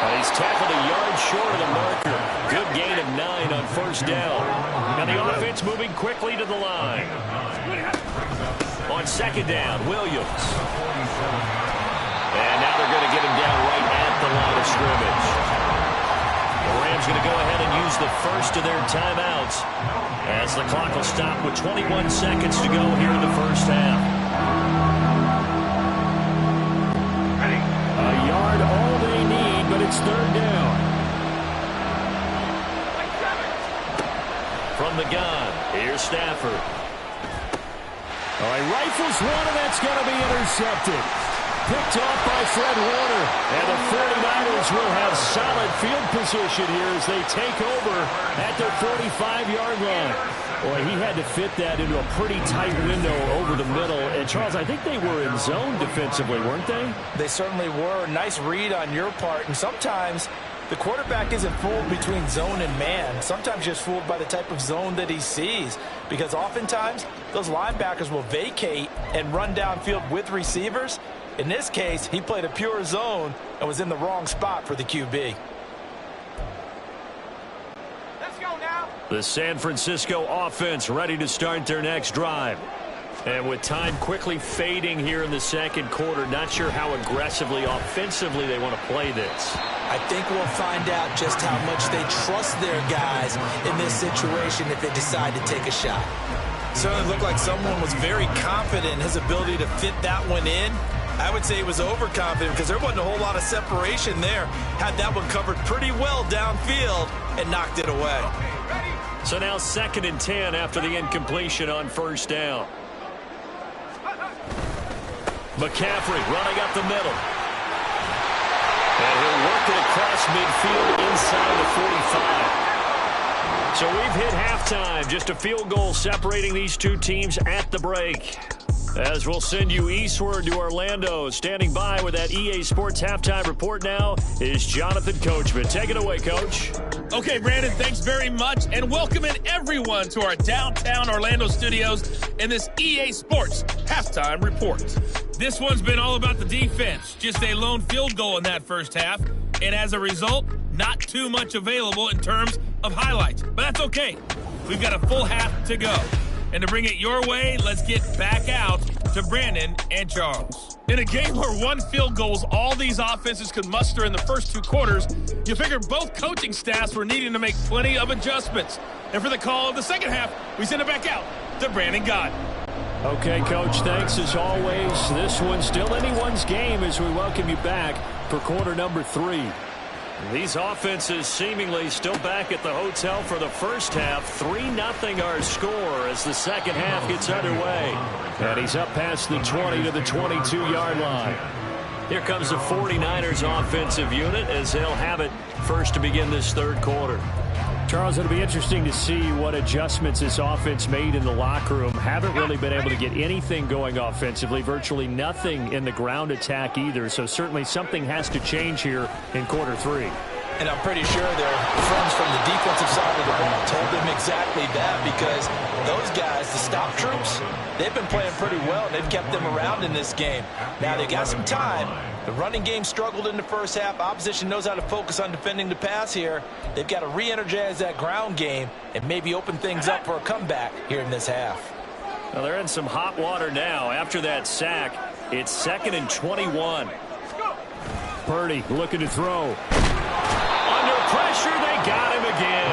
Speaker 1: And he's tackled a yard short of the marker. Good gain of 9 on 1st down. And the offense moving quickly to the line. On 2nd down, Williams. And now they're going to get him down right at the line of scrimmage. The Rams going to go ahead and use the first of their timeouts as the clock will stop with 21 seconds to go here in the first half. A yard all they need, but it's 3rd down. From the gun, here's Stafford. All right, rifles one, and that's going to be intercepted. Picked off by Fred Warner. And the 49ers Eagles will have solid field position here as they take over at their 45-yard line. Boy, he had to fit that into a pretty tight window over the middle. And, Charles, I think they were in zone defensively, weren't they?
Speaker 3: They certainly were. Nice read on your part. And sometimes the quarterback isn't fooled between zone and man. Sometimes just fooled by the type of zone that he sees. Because oftentimes, those linebackers will vacate and run downfield with receivers. In this case, he played a pure zone and was in the wrong spot for the QB.
Speaker 4: Let's go now.
Speaker 1: The San Francisco offense ready to start their next drive. And with time quickly fading here in the second quarter, not sure how aggressively, offensively they want to play this.
Speaker 2: I think we'll find out just how much they trust their guys in this situation if they decide to take a shot.
Speaker 3: Certainly looked like someone was very confident in his ability to fit that one in. I would say he was overconfident because there wasn't a whole lot of separation there. Had that one covered pretty well downfield and knocked it away.
Speaker 1: So now 2nd and 10 after the incompletion on first down. McCaffrey running up the middle. And he'll work it across midfield inside the 45. So we've hit halftime. Just a field goal separating these two teams at the break. As we'll send you eastward to Orlando. Standing by with that EA Sports halftime report now is Jonathan Coachman. Take it away, Coach.
Speaker 9: Okay, Brandon, thanks very much. And welcome in everyone to our downtown Orlando studios in this EA Sports halftime report. This one's been all about the defense. Just a lone field goal in that first half. And as a result, not too much available in terms of highlights. But that's okay. We've got a full half to go. And to bring it your way, let's get back out to Brandon and Charles. In a game where one field goal was all these offenses could muster in the first 2 quarters, you figure both coaching staffs were needing to make plenty of adjustments. And for the call of the second half, we send it back out to Brandon Gott.
Speaker 1: Okay, Coach, thanks as always. This one's still anyone's game as we welcome you back for quarter number 3. These offenses seemingly still back at the hotel for the first half. 3-0 our score as the second half gets underway. And he's up past the 20 to the 22-yard line. Here comes the 49ers offensive unit as they'll have it first to begin this third quarter. Charles, it'll be interesting to see what adjustments this offense made in the locker room. Haven't really been able to get anything going offensively, virtually nothing in the ground attack either. So certainly something has to change here in quarter 3.
Speaker 3: And I'm pretty sure their friends from the defensive side of the ball told them exactly that because those guys, the stop troops, they've been playing pretty well. They've kept them around in this game. Now they've got some time. The running game struggled in the first half. Opposition knows how to focus on defending the pass here. They've got to re-energize that ground game and maybe open things up for a comeback here in this half.
Speaker 1: Well, they're in some hot water now. After that sack, it's 2nd and 21. Purdy looking to throw. Under pressure, they got him again.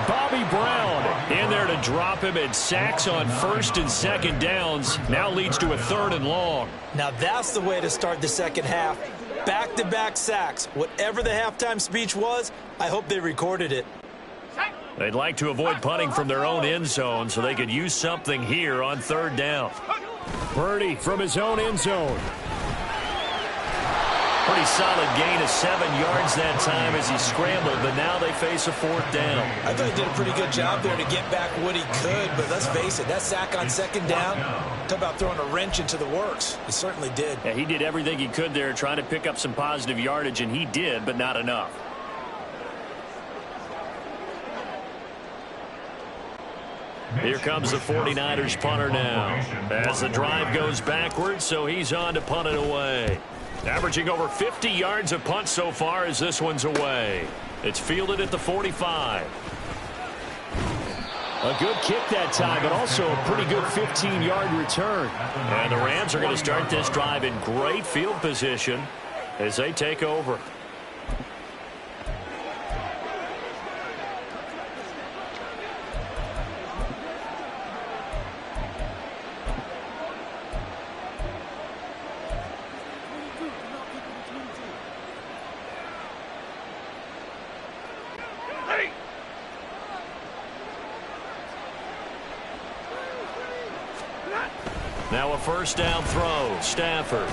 Speaker 1: Bobby Brown in there to drop him, and sacks on 1st and 2nd downs now leads to a 3rd and long.
Speaker 3: Now that's the way to start the second half. Back-to-back sacks. Whatever the halftime speech was, I hope they recorded it.
Speaker 1: They'd like to avoid punting from their own end zone so they could use something here on 3rd down. Purdy from his own end zone. Pretty solid gain of 7 yards that time as he scrambled, but now they face a 4th down.
Speaker 3: I thought he did a pretty good job there to get back what he could, but let's face it, that sack on 2nd down, talk about throwing a wrench into the works. He certainly did.
Speaker 1: Yeah, he did everything he could there trying to pick up some positive yardage, and he did, but not enough. Here comes the 49ers punter now as the drive goes backwards, so he's on to punt it away. Averaging over 50 yards of punt so far as this one's away. It's fielded at the 45. A good kick that time, but also a pretty good 15-yard return. And the Rams are going to start this drive in great field position as they take over. Now a 1st down throw. Stafford.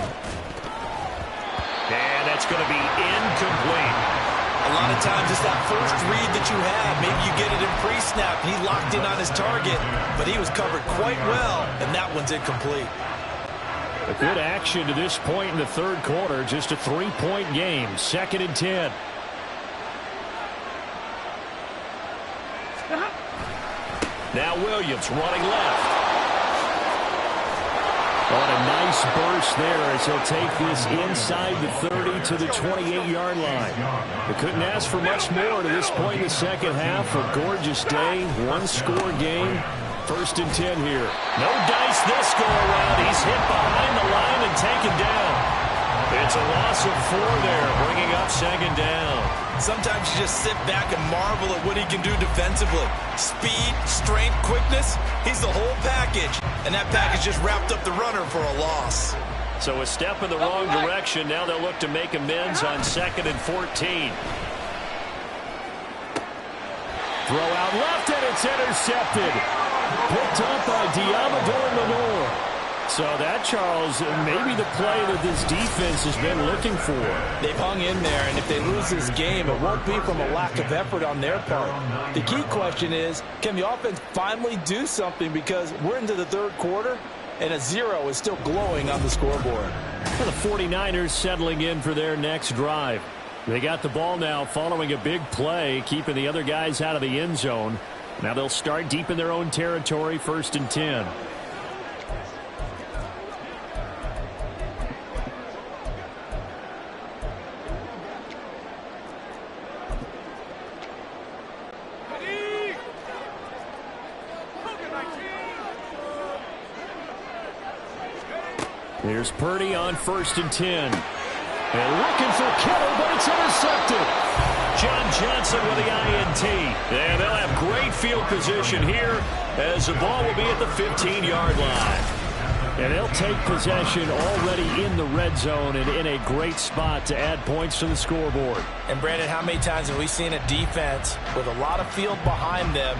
Speaker 1: And That's going to be incomplete.
Speaker 2: A lot of times it's that first read that you have. Maybe you get it in pre-snap. He locked in on his target, but he was covered quite well, and that one's incomplete.
Speaker 1: A good action to this point in the third quarter. Just a 3-point game. 2nd and 10. Now Williams running left. On a nice burst there as he'll take this inside the 30 to the 28-yard line. They couldn't ask for much more to this point in the second half. A gorgeous day, one-score game. 1st and 10 here. No dice this go-around. He's hit behind the line and taken down. It's a loss of 4 there, bringing up 2nd down.
Speaker 2: Sometimes you just sit back and marvel at what he can do defensively. Speed, strength, quickness, he's the whole package. And that package just wrapped up the runner for a loss.
Speaker 1: So a step in the wrong direction. Now they'll look to make amends on 2nd and 14. Throw out left, and it's intercepted. Picked up by Diamador Lenore. So that, Charles, maybe the play that this defense has been looking for.
Speaker 3: They've hung in there, and if they lose this game, it won't be from a lack of effort on their part. The key question is, can the offense finally do something, because we're into the third quarter, and a 0 is still glowing on the scoreboard.
Speaker 1: The 49ers settling in for their next drive. They got the ball now following a big play, keeping the other guys out of the end zone. Now they'll start deep in their own territory, 1st and 10. Here's Purdy on 1st and 10. And looking for Kittle, but it's intercepted. John Johnson with the INT. And they'll have great field position here as the ball will be at the 15-yard line. And they'll take possession already in the red zone and in a great spot to add points to the scoreboard.
Speaker 3: And, Brandon, how many times have we seen a defense with a lot of field behind them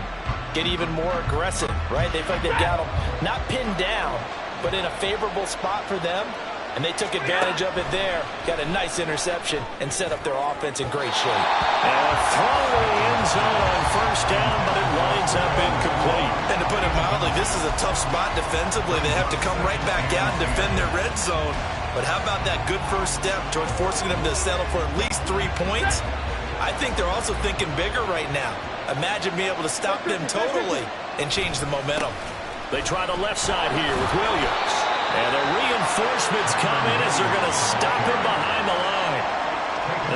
Speaker 3: get even more aggressive, right? They feel like they've got them not pinned down, but in a favorable spot for them, and they took advantage of it there. Got a nice interception and set up their offense in great shape.
Speaker 1: And a throw in the end zone on 1st down, but it winds up incomplete.
Speaker 2: And to put it mildly, this is a tough spot defensively. They have to come right back out and defend their red zone. But how about that good first step towards forcing them to settle for at least 3 points? I think they're also thinking bigger right now. Imagine being able to stop them totally and change the momentum.
Speaker 1: They try the left side here with Williams. And the reinforcements come in as they're going to stop him behind the line.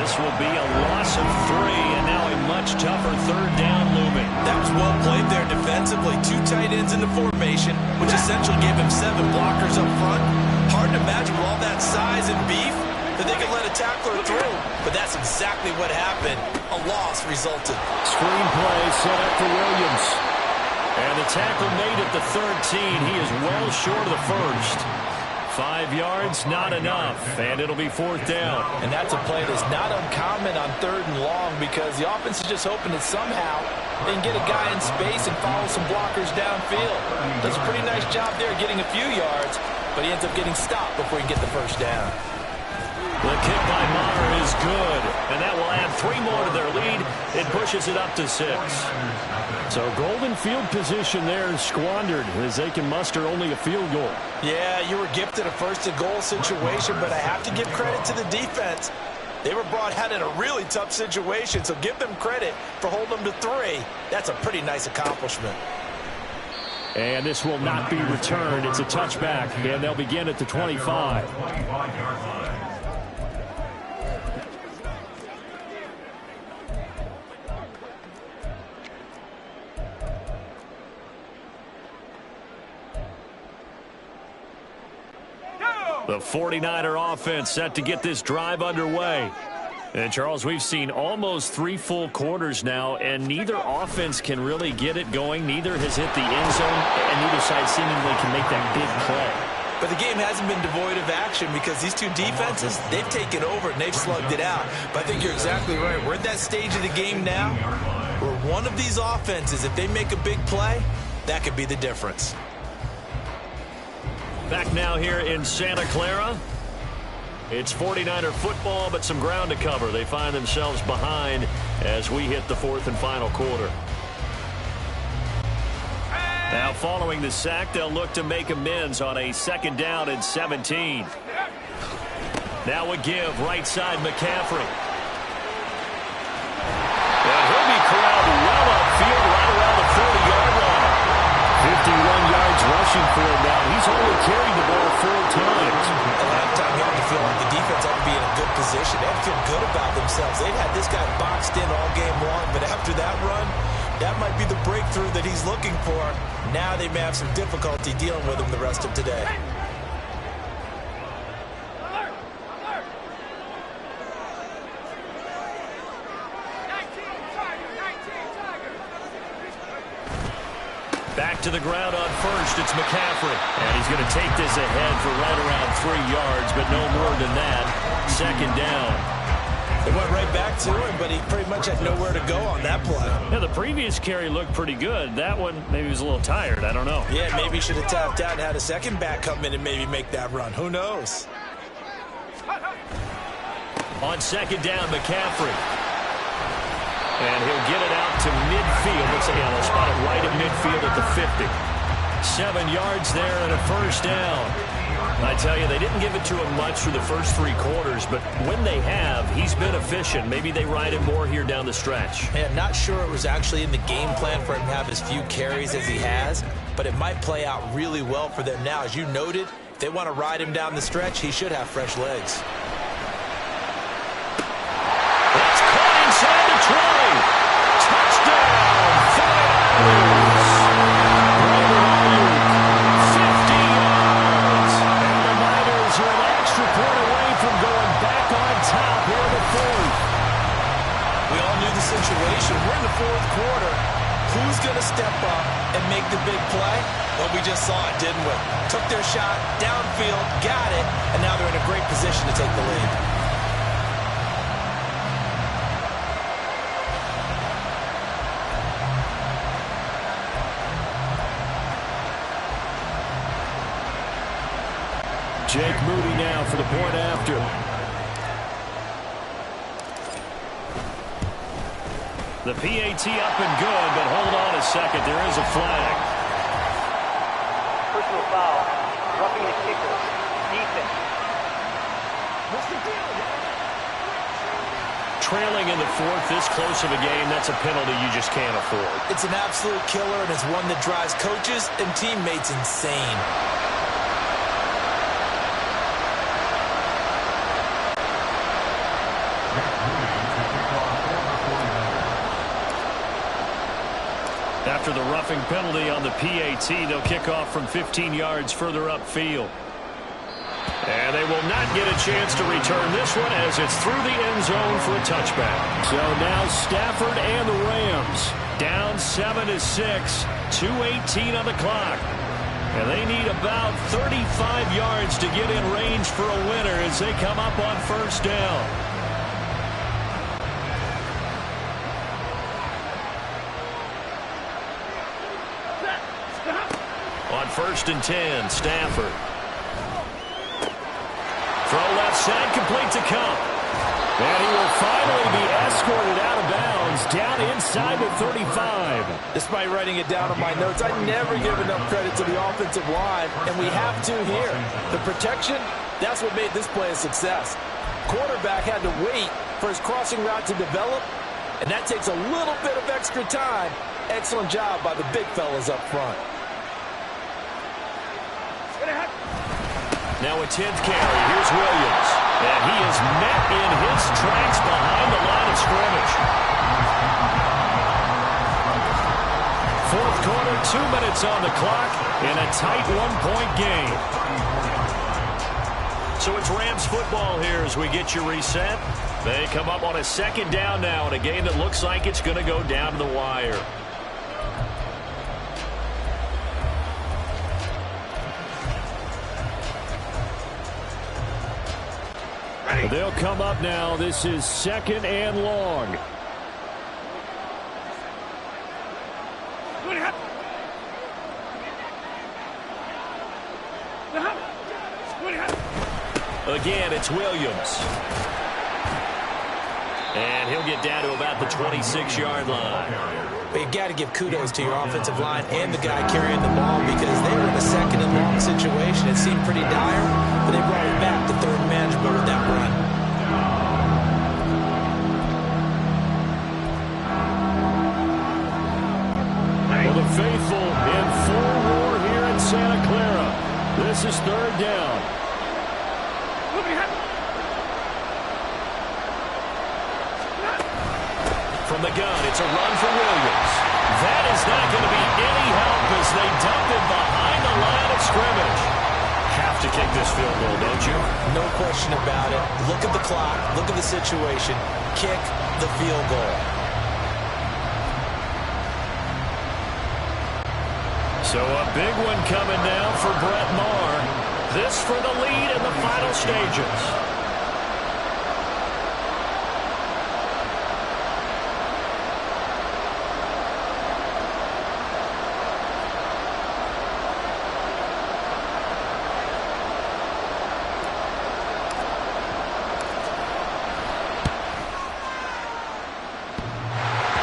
Speaker 1: This will be a loss of 3, and now a much tougher 3rd down looming.
Speaker 2: That was well played there defensively. 2 tight ends in the formation, which essentially gave him 7 blockers up front. Hard to imagine with all that size and beef that they could let a tackler through. But that's exactly what happened. A loss resulted.
Speaker 1: Screenplay set up for Williams. And the tackle made at the 13. He is well short of the 1st. 5 yards, not enough, and it'll be 4th down.
Speaker 3: And that's a play that's not uncommon on 3rd and long, because the offense is just hoping that somehow they can get a guy in space and follow some blockers downfield. Does a pretty nice job there getting a few yards, but he ends up getting stopped before he can get the 1st down.
Speaker 1: The kick by Maher is good, and that will add 3 more to their lead. It pushes it up to 6. So golden field position there squandered as they can muster only a field goal.
Speaker 3: Yeah, you were gifted a 1st and goal situation, but I have to give credit to the defense. They were brought out in a really tough situation, so give them credit for holding them to 3. That's a pretty nice accomplishment.
Speaker 1: And this will not be returned. It's a touchback, and they'll begin at the 25. The 49er offense set to get this drive underway. And, Charles, we've seen almost 3 full quarters now, and neither offense can really get it going. Neither has hit the end zone, and neither side seemingly can make that big play.
Speaker 2: But the game hasn't been devoid of action because these 2 defenses, they've taken over and they've slugged it out. But I think you're exactly right. We're at that stage of the game now where one of these offenses, if they make a big play, that could be the difference.
Speaker 1: Back now here in Santa Clara. It's 49er football, but some ground to cover. They find themselves behind as we hit the fourth and final quarter. Now, following the sack, they'll look to make amends on a 2nd down and 17. Now a give, right side McCaffrey. And he'll be corralled well upfield, right around the 40-yard line. 51 yards rushing for him now. He's only carried the ball 4 times.
Speaker 2: A lot of time you have to feel like the defense had to be in a good position. They had to feel good about themselves. They've had this guy boxed in all game long, but after that run, that might be the breakthrough that he's looking for. Now they may have some difficulty dealing with him the rest of today.
Speaker 1: Back to the ground on first. It's McCaffrey. And he's going to take this ahead for right around 3 yards, but no more than that. 2nd down.
Speaker 2: It went right back to him, but he pretty much had nowhere to go on that play.
Speaker 1: Yeah, the previous carry looked pretty good. That one, maybe he was a little tired. I don't know.
Speaker 2: Yeah, maybe he should have tapped out and had a second back come in and maybe make that run. Who knows?
Speaker 1: On 2nd down, McCaffrey. And he'll get it out to midfield. Looks like they'll spot it right at midfield at the 50. 7 yards there and a 1st down. I tell you, they didn't give it to him much for the first 3 quarters, but when they have, he's been efficient. Maybe they ride him more here down the stretch.
Speaker 2: Hey, I'm not sure it was actually in the game plan for him to have as few carries as he has, but it might play out really well for them now. As you noted, if they want to ride him down the stretch, he should have fresh legs.
Speaker 1: That's caught inside the 20. Touchdown, 49ers. 50 yards. And the Niners are an extra point away from going back on top here in the 4th.
Speaker 2: We all knew the situation. We're in the 4th quarter. Who's going to step up and make the big play? Well, we just saw it, didn't we? Took their shot, downfield, got it, and now they're in a great position to take the lead.
Speaker 1: Jake Moody now for the point after. The PAT up and good, but hold on a second. There is a flag.
Speaker 5: Personal foul. Roughing the kicker. Defense. What's the deal, man?
Speaker 1: Trailing in the 4th, this close of a game, that's a penalty you just can't afford.
Speaker 2: It's an absolute killer, and it's one that drives coaches and teammates insane.
Speaker 1: After the roughing penalty on the PAT, they'll kick off from 15 yards further upfield. And they will not get a chance to return this one as it's through the end zone for a touchback. So now Stafford and the Rams down 7-6, 2:18 on the clock. And they need about 35 yards to get in range for a winner as they come up on 1st down. On 1st and 10, Stafford. Throw left side, complete to Kupp. And he will finally be escorted out of bounds, down inside the 35.
Speaker 3: Despite writing it down on my notes, I never give enough credit to the offensive line, and we have to here. The protection, that's what made this play a success. Quarterback had to wait for his crossing route to develop, and that takes a little bit of extra time. Excellent job by the big fellas up front.
Speaker 1: Now a 10th carry. Here's Williams. And he is met in his tracks behind the line of scrimmage. 4th quarter, 2 minutes on the clock in a tight 1-point game. So it's Rams football here as we get you reset. They come up on a 2nd down now in a game that looks like it's going to go down to the wire. They'll come up now. This is 2nd and long. Again, it's Williams. And he'll get down to about the 26-yard line.
Speaker 2: But you got to give kudos to your offensive line and the guy carrying the ball because they were in a second and long situation. It seemed pretty dire, but they brought it back to third manageable with that run.
Speaker 1: Well, the faithful in full roar here in Santa Clara. This is third down. From the gun, it's a run for Williams. That is not going to be any help as they dump it behind the line of scrimmage. Have to kick this field goal, don't you?
Speaker 2: No question about it. Look at the clock. Look at the situation. Kick the field goal.
Speaker 1: So a big one coming now for Brett Maher. This for the lead in the final stages.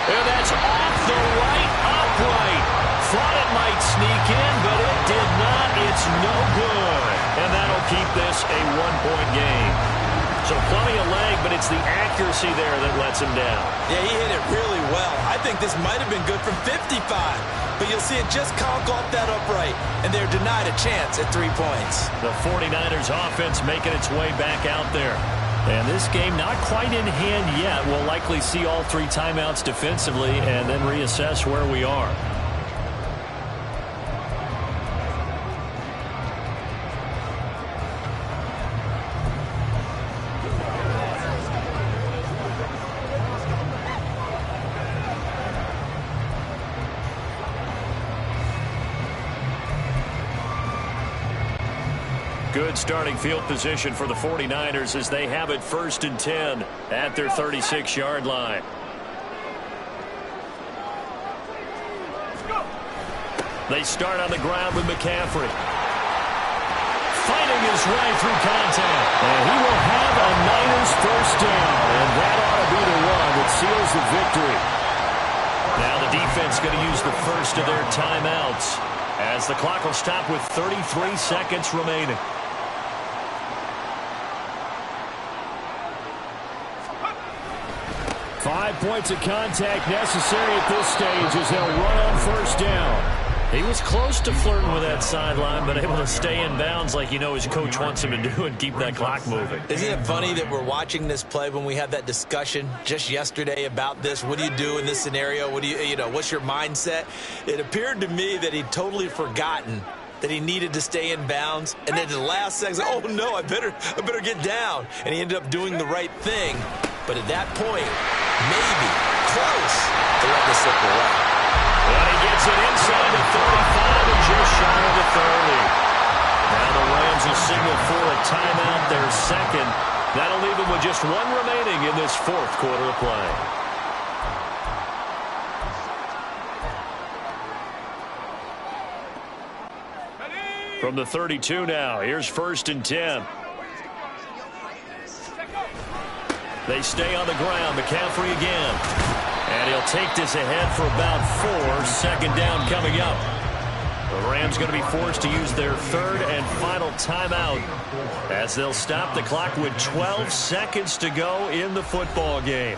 Speaker 1: And that's off the right upright. Thought it might sneak in, but it did not. It's no good. And that'll keep this a one-point game. So plenty of leg, but it's the accuracy there that lets him down.
Speaker 2: Yeah, he hit it really well. I think this might have been good from 55. But you'll see it just conk off that upright, and they're denied a chance at 3 points.
Speaker 1: The 49ers offense making its way back out there. And this game not quite in hand yet. We'll likely see all 3 timeouts defensively and then reassess where we are. Good starting field position for the 49ers as they have it 1st and 10 at their 36-yard line. They start on the ground with McCaffrey. Fighting his way through contact. And he will have a Niners first down. And that ought to be the one that seals the victory. Now the defense going to use the first of their timeouts as the clock will stop with 33 seconds remaining. Five points of contact necessary at this stage as they'll run on first down. He was close to flirting with that sideline, but able to stay in bounds like you know his coach wants him to do and keep that clock moving.
Speaker 2: Isn't it funny that we're watching this play when we had that discussion just yesterday about this? What do you do in this scenario? What do you know, what's your mindset? It appeared to me that he'd totally forgotten that he needed to stay in bounds, and then the last second, oh no, I better get down. And he ended up doing the right thing. But at that point, maybe close to let this slip away.
Speaker 1: And he gets it inside the 35 and just shy of the 30. Now the Rams will signal for a timeout, their second. That'll leave them with just one remaining in this 4th quarter of play. From the 32 now, here's 1st and 10. They stay on the ground. McCaffrey again. And he'll take this ahead for about 4. Second down coming up. The Rams going to be forced to use their 3rd and final timeout as they'll stop the clock with 12 seconds to go in the football game.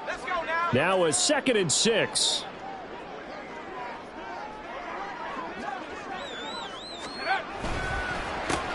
Speaker 4: Let's go now.
Speaker 1: Now a 2nd and 6.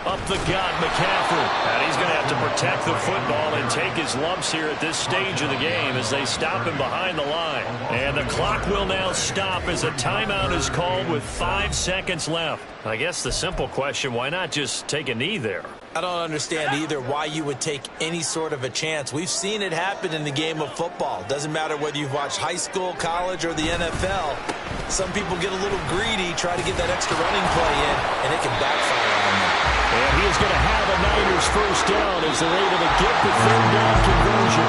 Speaker 1: Up the gut, McCaffrey. And he's going to have to protect the football and take his lumps here at this stage of the game as they stop him behind the line. And the clock will now stop as a timeout is called with 5 seconds left. I guess the simple question, why not just take a knee there?
Speaker 2: I don't understand either why you would take any sort of a chance. We've seen it happen in the game of football. Doesn't matter whether you've watched high school, college, or the NFL. Some people get a little greedy, try to get that extra running play in, and it can backfire on them.
Speaker 1: And he is going to have a Niners first down as they're able to get the 3rd down conversion.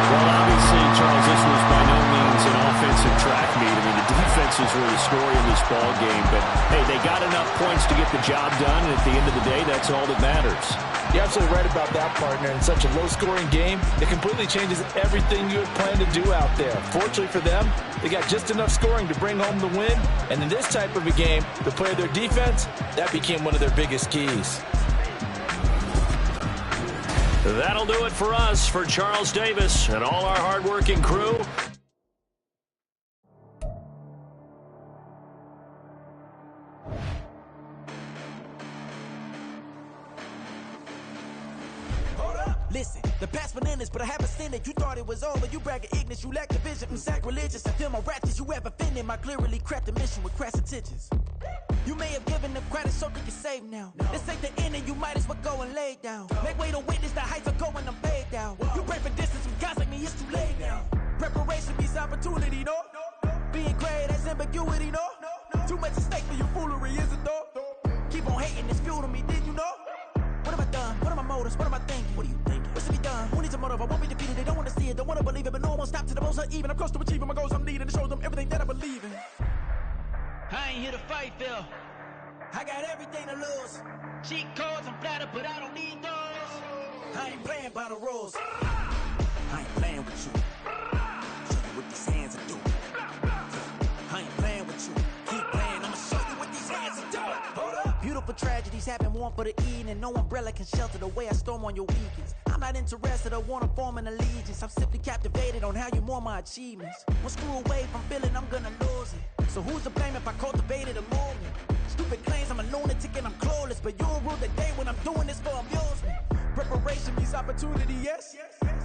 Speaker 1: Well, obviously, Charles, this was by no means an offensive track meet. I mean, the defenses were the story in this ball game. But, hey, they got enough points to get the job done, and at the end of the day, that's all that matters.
Speaker 3: You're absolutely right about that, partner. In such a low-scoring game, it completely changes everything you had planned to do out there. Fortunately for them, they got just enough scoring to bring home the win. And in this type of a game, to play their defense, that became one of their biggest keys.
Speaker 1: That'll do it for us, for Charles Davis and all our hardworking crew.
Speaker 6: Listen, the past bananas, but I haven't seen it. You thought it was over, you bragging ignorance, you lack the vision. Sacrilegious, I feel my ratchets, you ever offended. My clearly craft a mission with crass intentions. You may have given them credit so they can save now. This ain't the end and you might as well go and lay down. Make way to witness the heights of going, I'm paid down. You pray for distance with guys like me, it's too late now. Preparation means opportunity, no? Being great, that's ambiguity, no? Too much at stake for your foolery, is it though? Keep on hating, it's fuel to me, did you know? What have I done? What are my motives? What am I thinking? What are you thinking? What's to be done? Who needs a motive? I won't be defeated. They don't want to see it, don't want to believe it, but no one stop to the most even. I'm close to achieving my goals. I'm needing to show them everything that I believe in. I ain't here to fight, Phil. I got everything to lose. Cheat codes, I'm flattered, but I don't need those. I ain't playing by the rules. I ain't playing with you. Show you what these hands are doing. I ain't playing with you. Keep playing, I'ma show you what these hands are doing. Hold up. Beautiful tragedies happen, one for the eating, and no umbrella can shelter the way I storm on your weekends. I'm not interested, I wanna form an allegiance. I'm simply captivated on how you more my achievements. One screw away from feeling I'm gonna lose it. So who's to blame if I cultivated a movement? Stupid claims I'm a lunatic and I'm clueless, but you'll rule the day when I'm doing this for amusement. Preparation means opportunity, yes.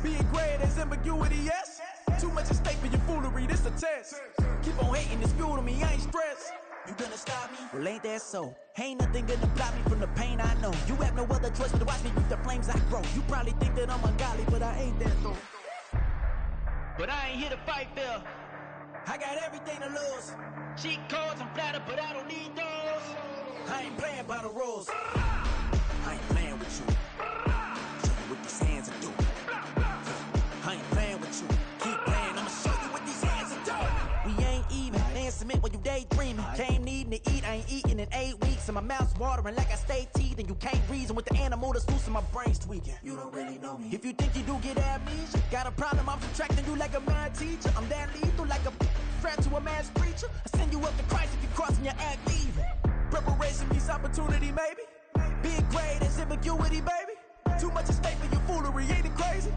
Speaker 6: Being great is ambiguity, yes. Too much at stake for your foolery, this a test. Keep on hating, it's fuel to me, I ain't stressed. You gonna stop me? Well, ain't that so? Ain't nothing gonna block me from the pain I know. You have no other choice but to watch me reap the flames I grow. You probably think that I'm ungodly, but I ain't that though. But I ain't here to fight, Phil. I got everything to lose. Cheat codes, I'm flattered, but I don't need those. I ain't playing by the rules. I ain't playing with you. Show you what these hands are doing. I ain't playing with you. Keep playing, I'ma show you what these hands are doing. We ain't even. Man, submit when you daydreaming. Came needing to eat, I ain't eating in 8 weeks. And my mouth's watering like I stay teeth. And you can't reason with the animal that's loose and my brain's tweaking. You don't really know me. If you think you do get amnesia, got a problem, I'm subtracting you like a mad teacher. I'm that lethal like a threat to a mass preacher. I send you up to Christ if you crossing your act evil. Preparation means opportunity, maybe. Being great is ambiguity, baby. Too much at stake for your foolery, ain't it crazy?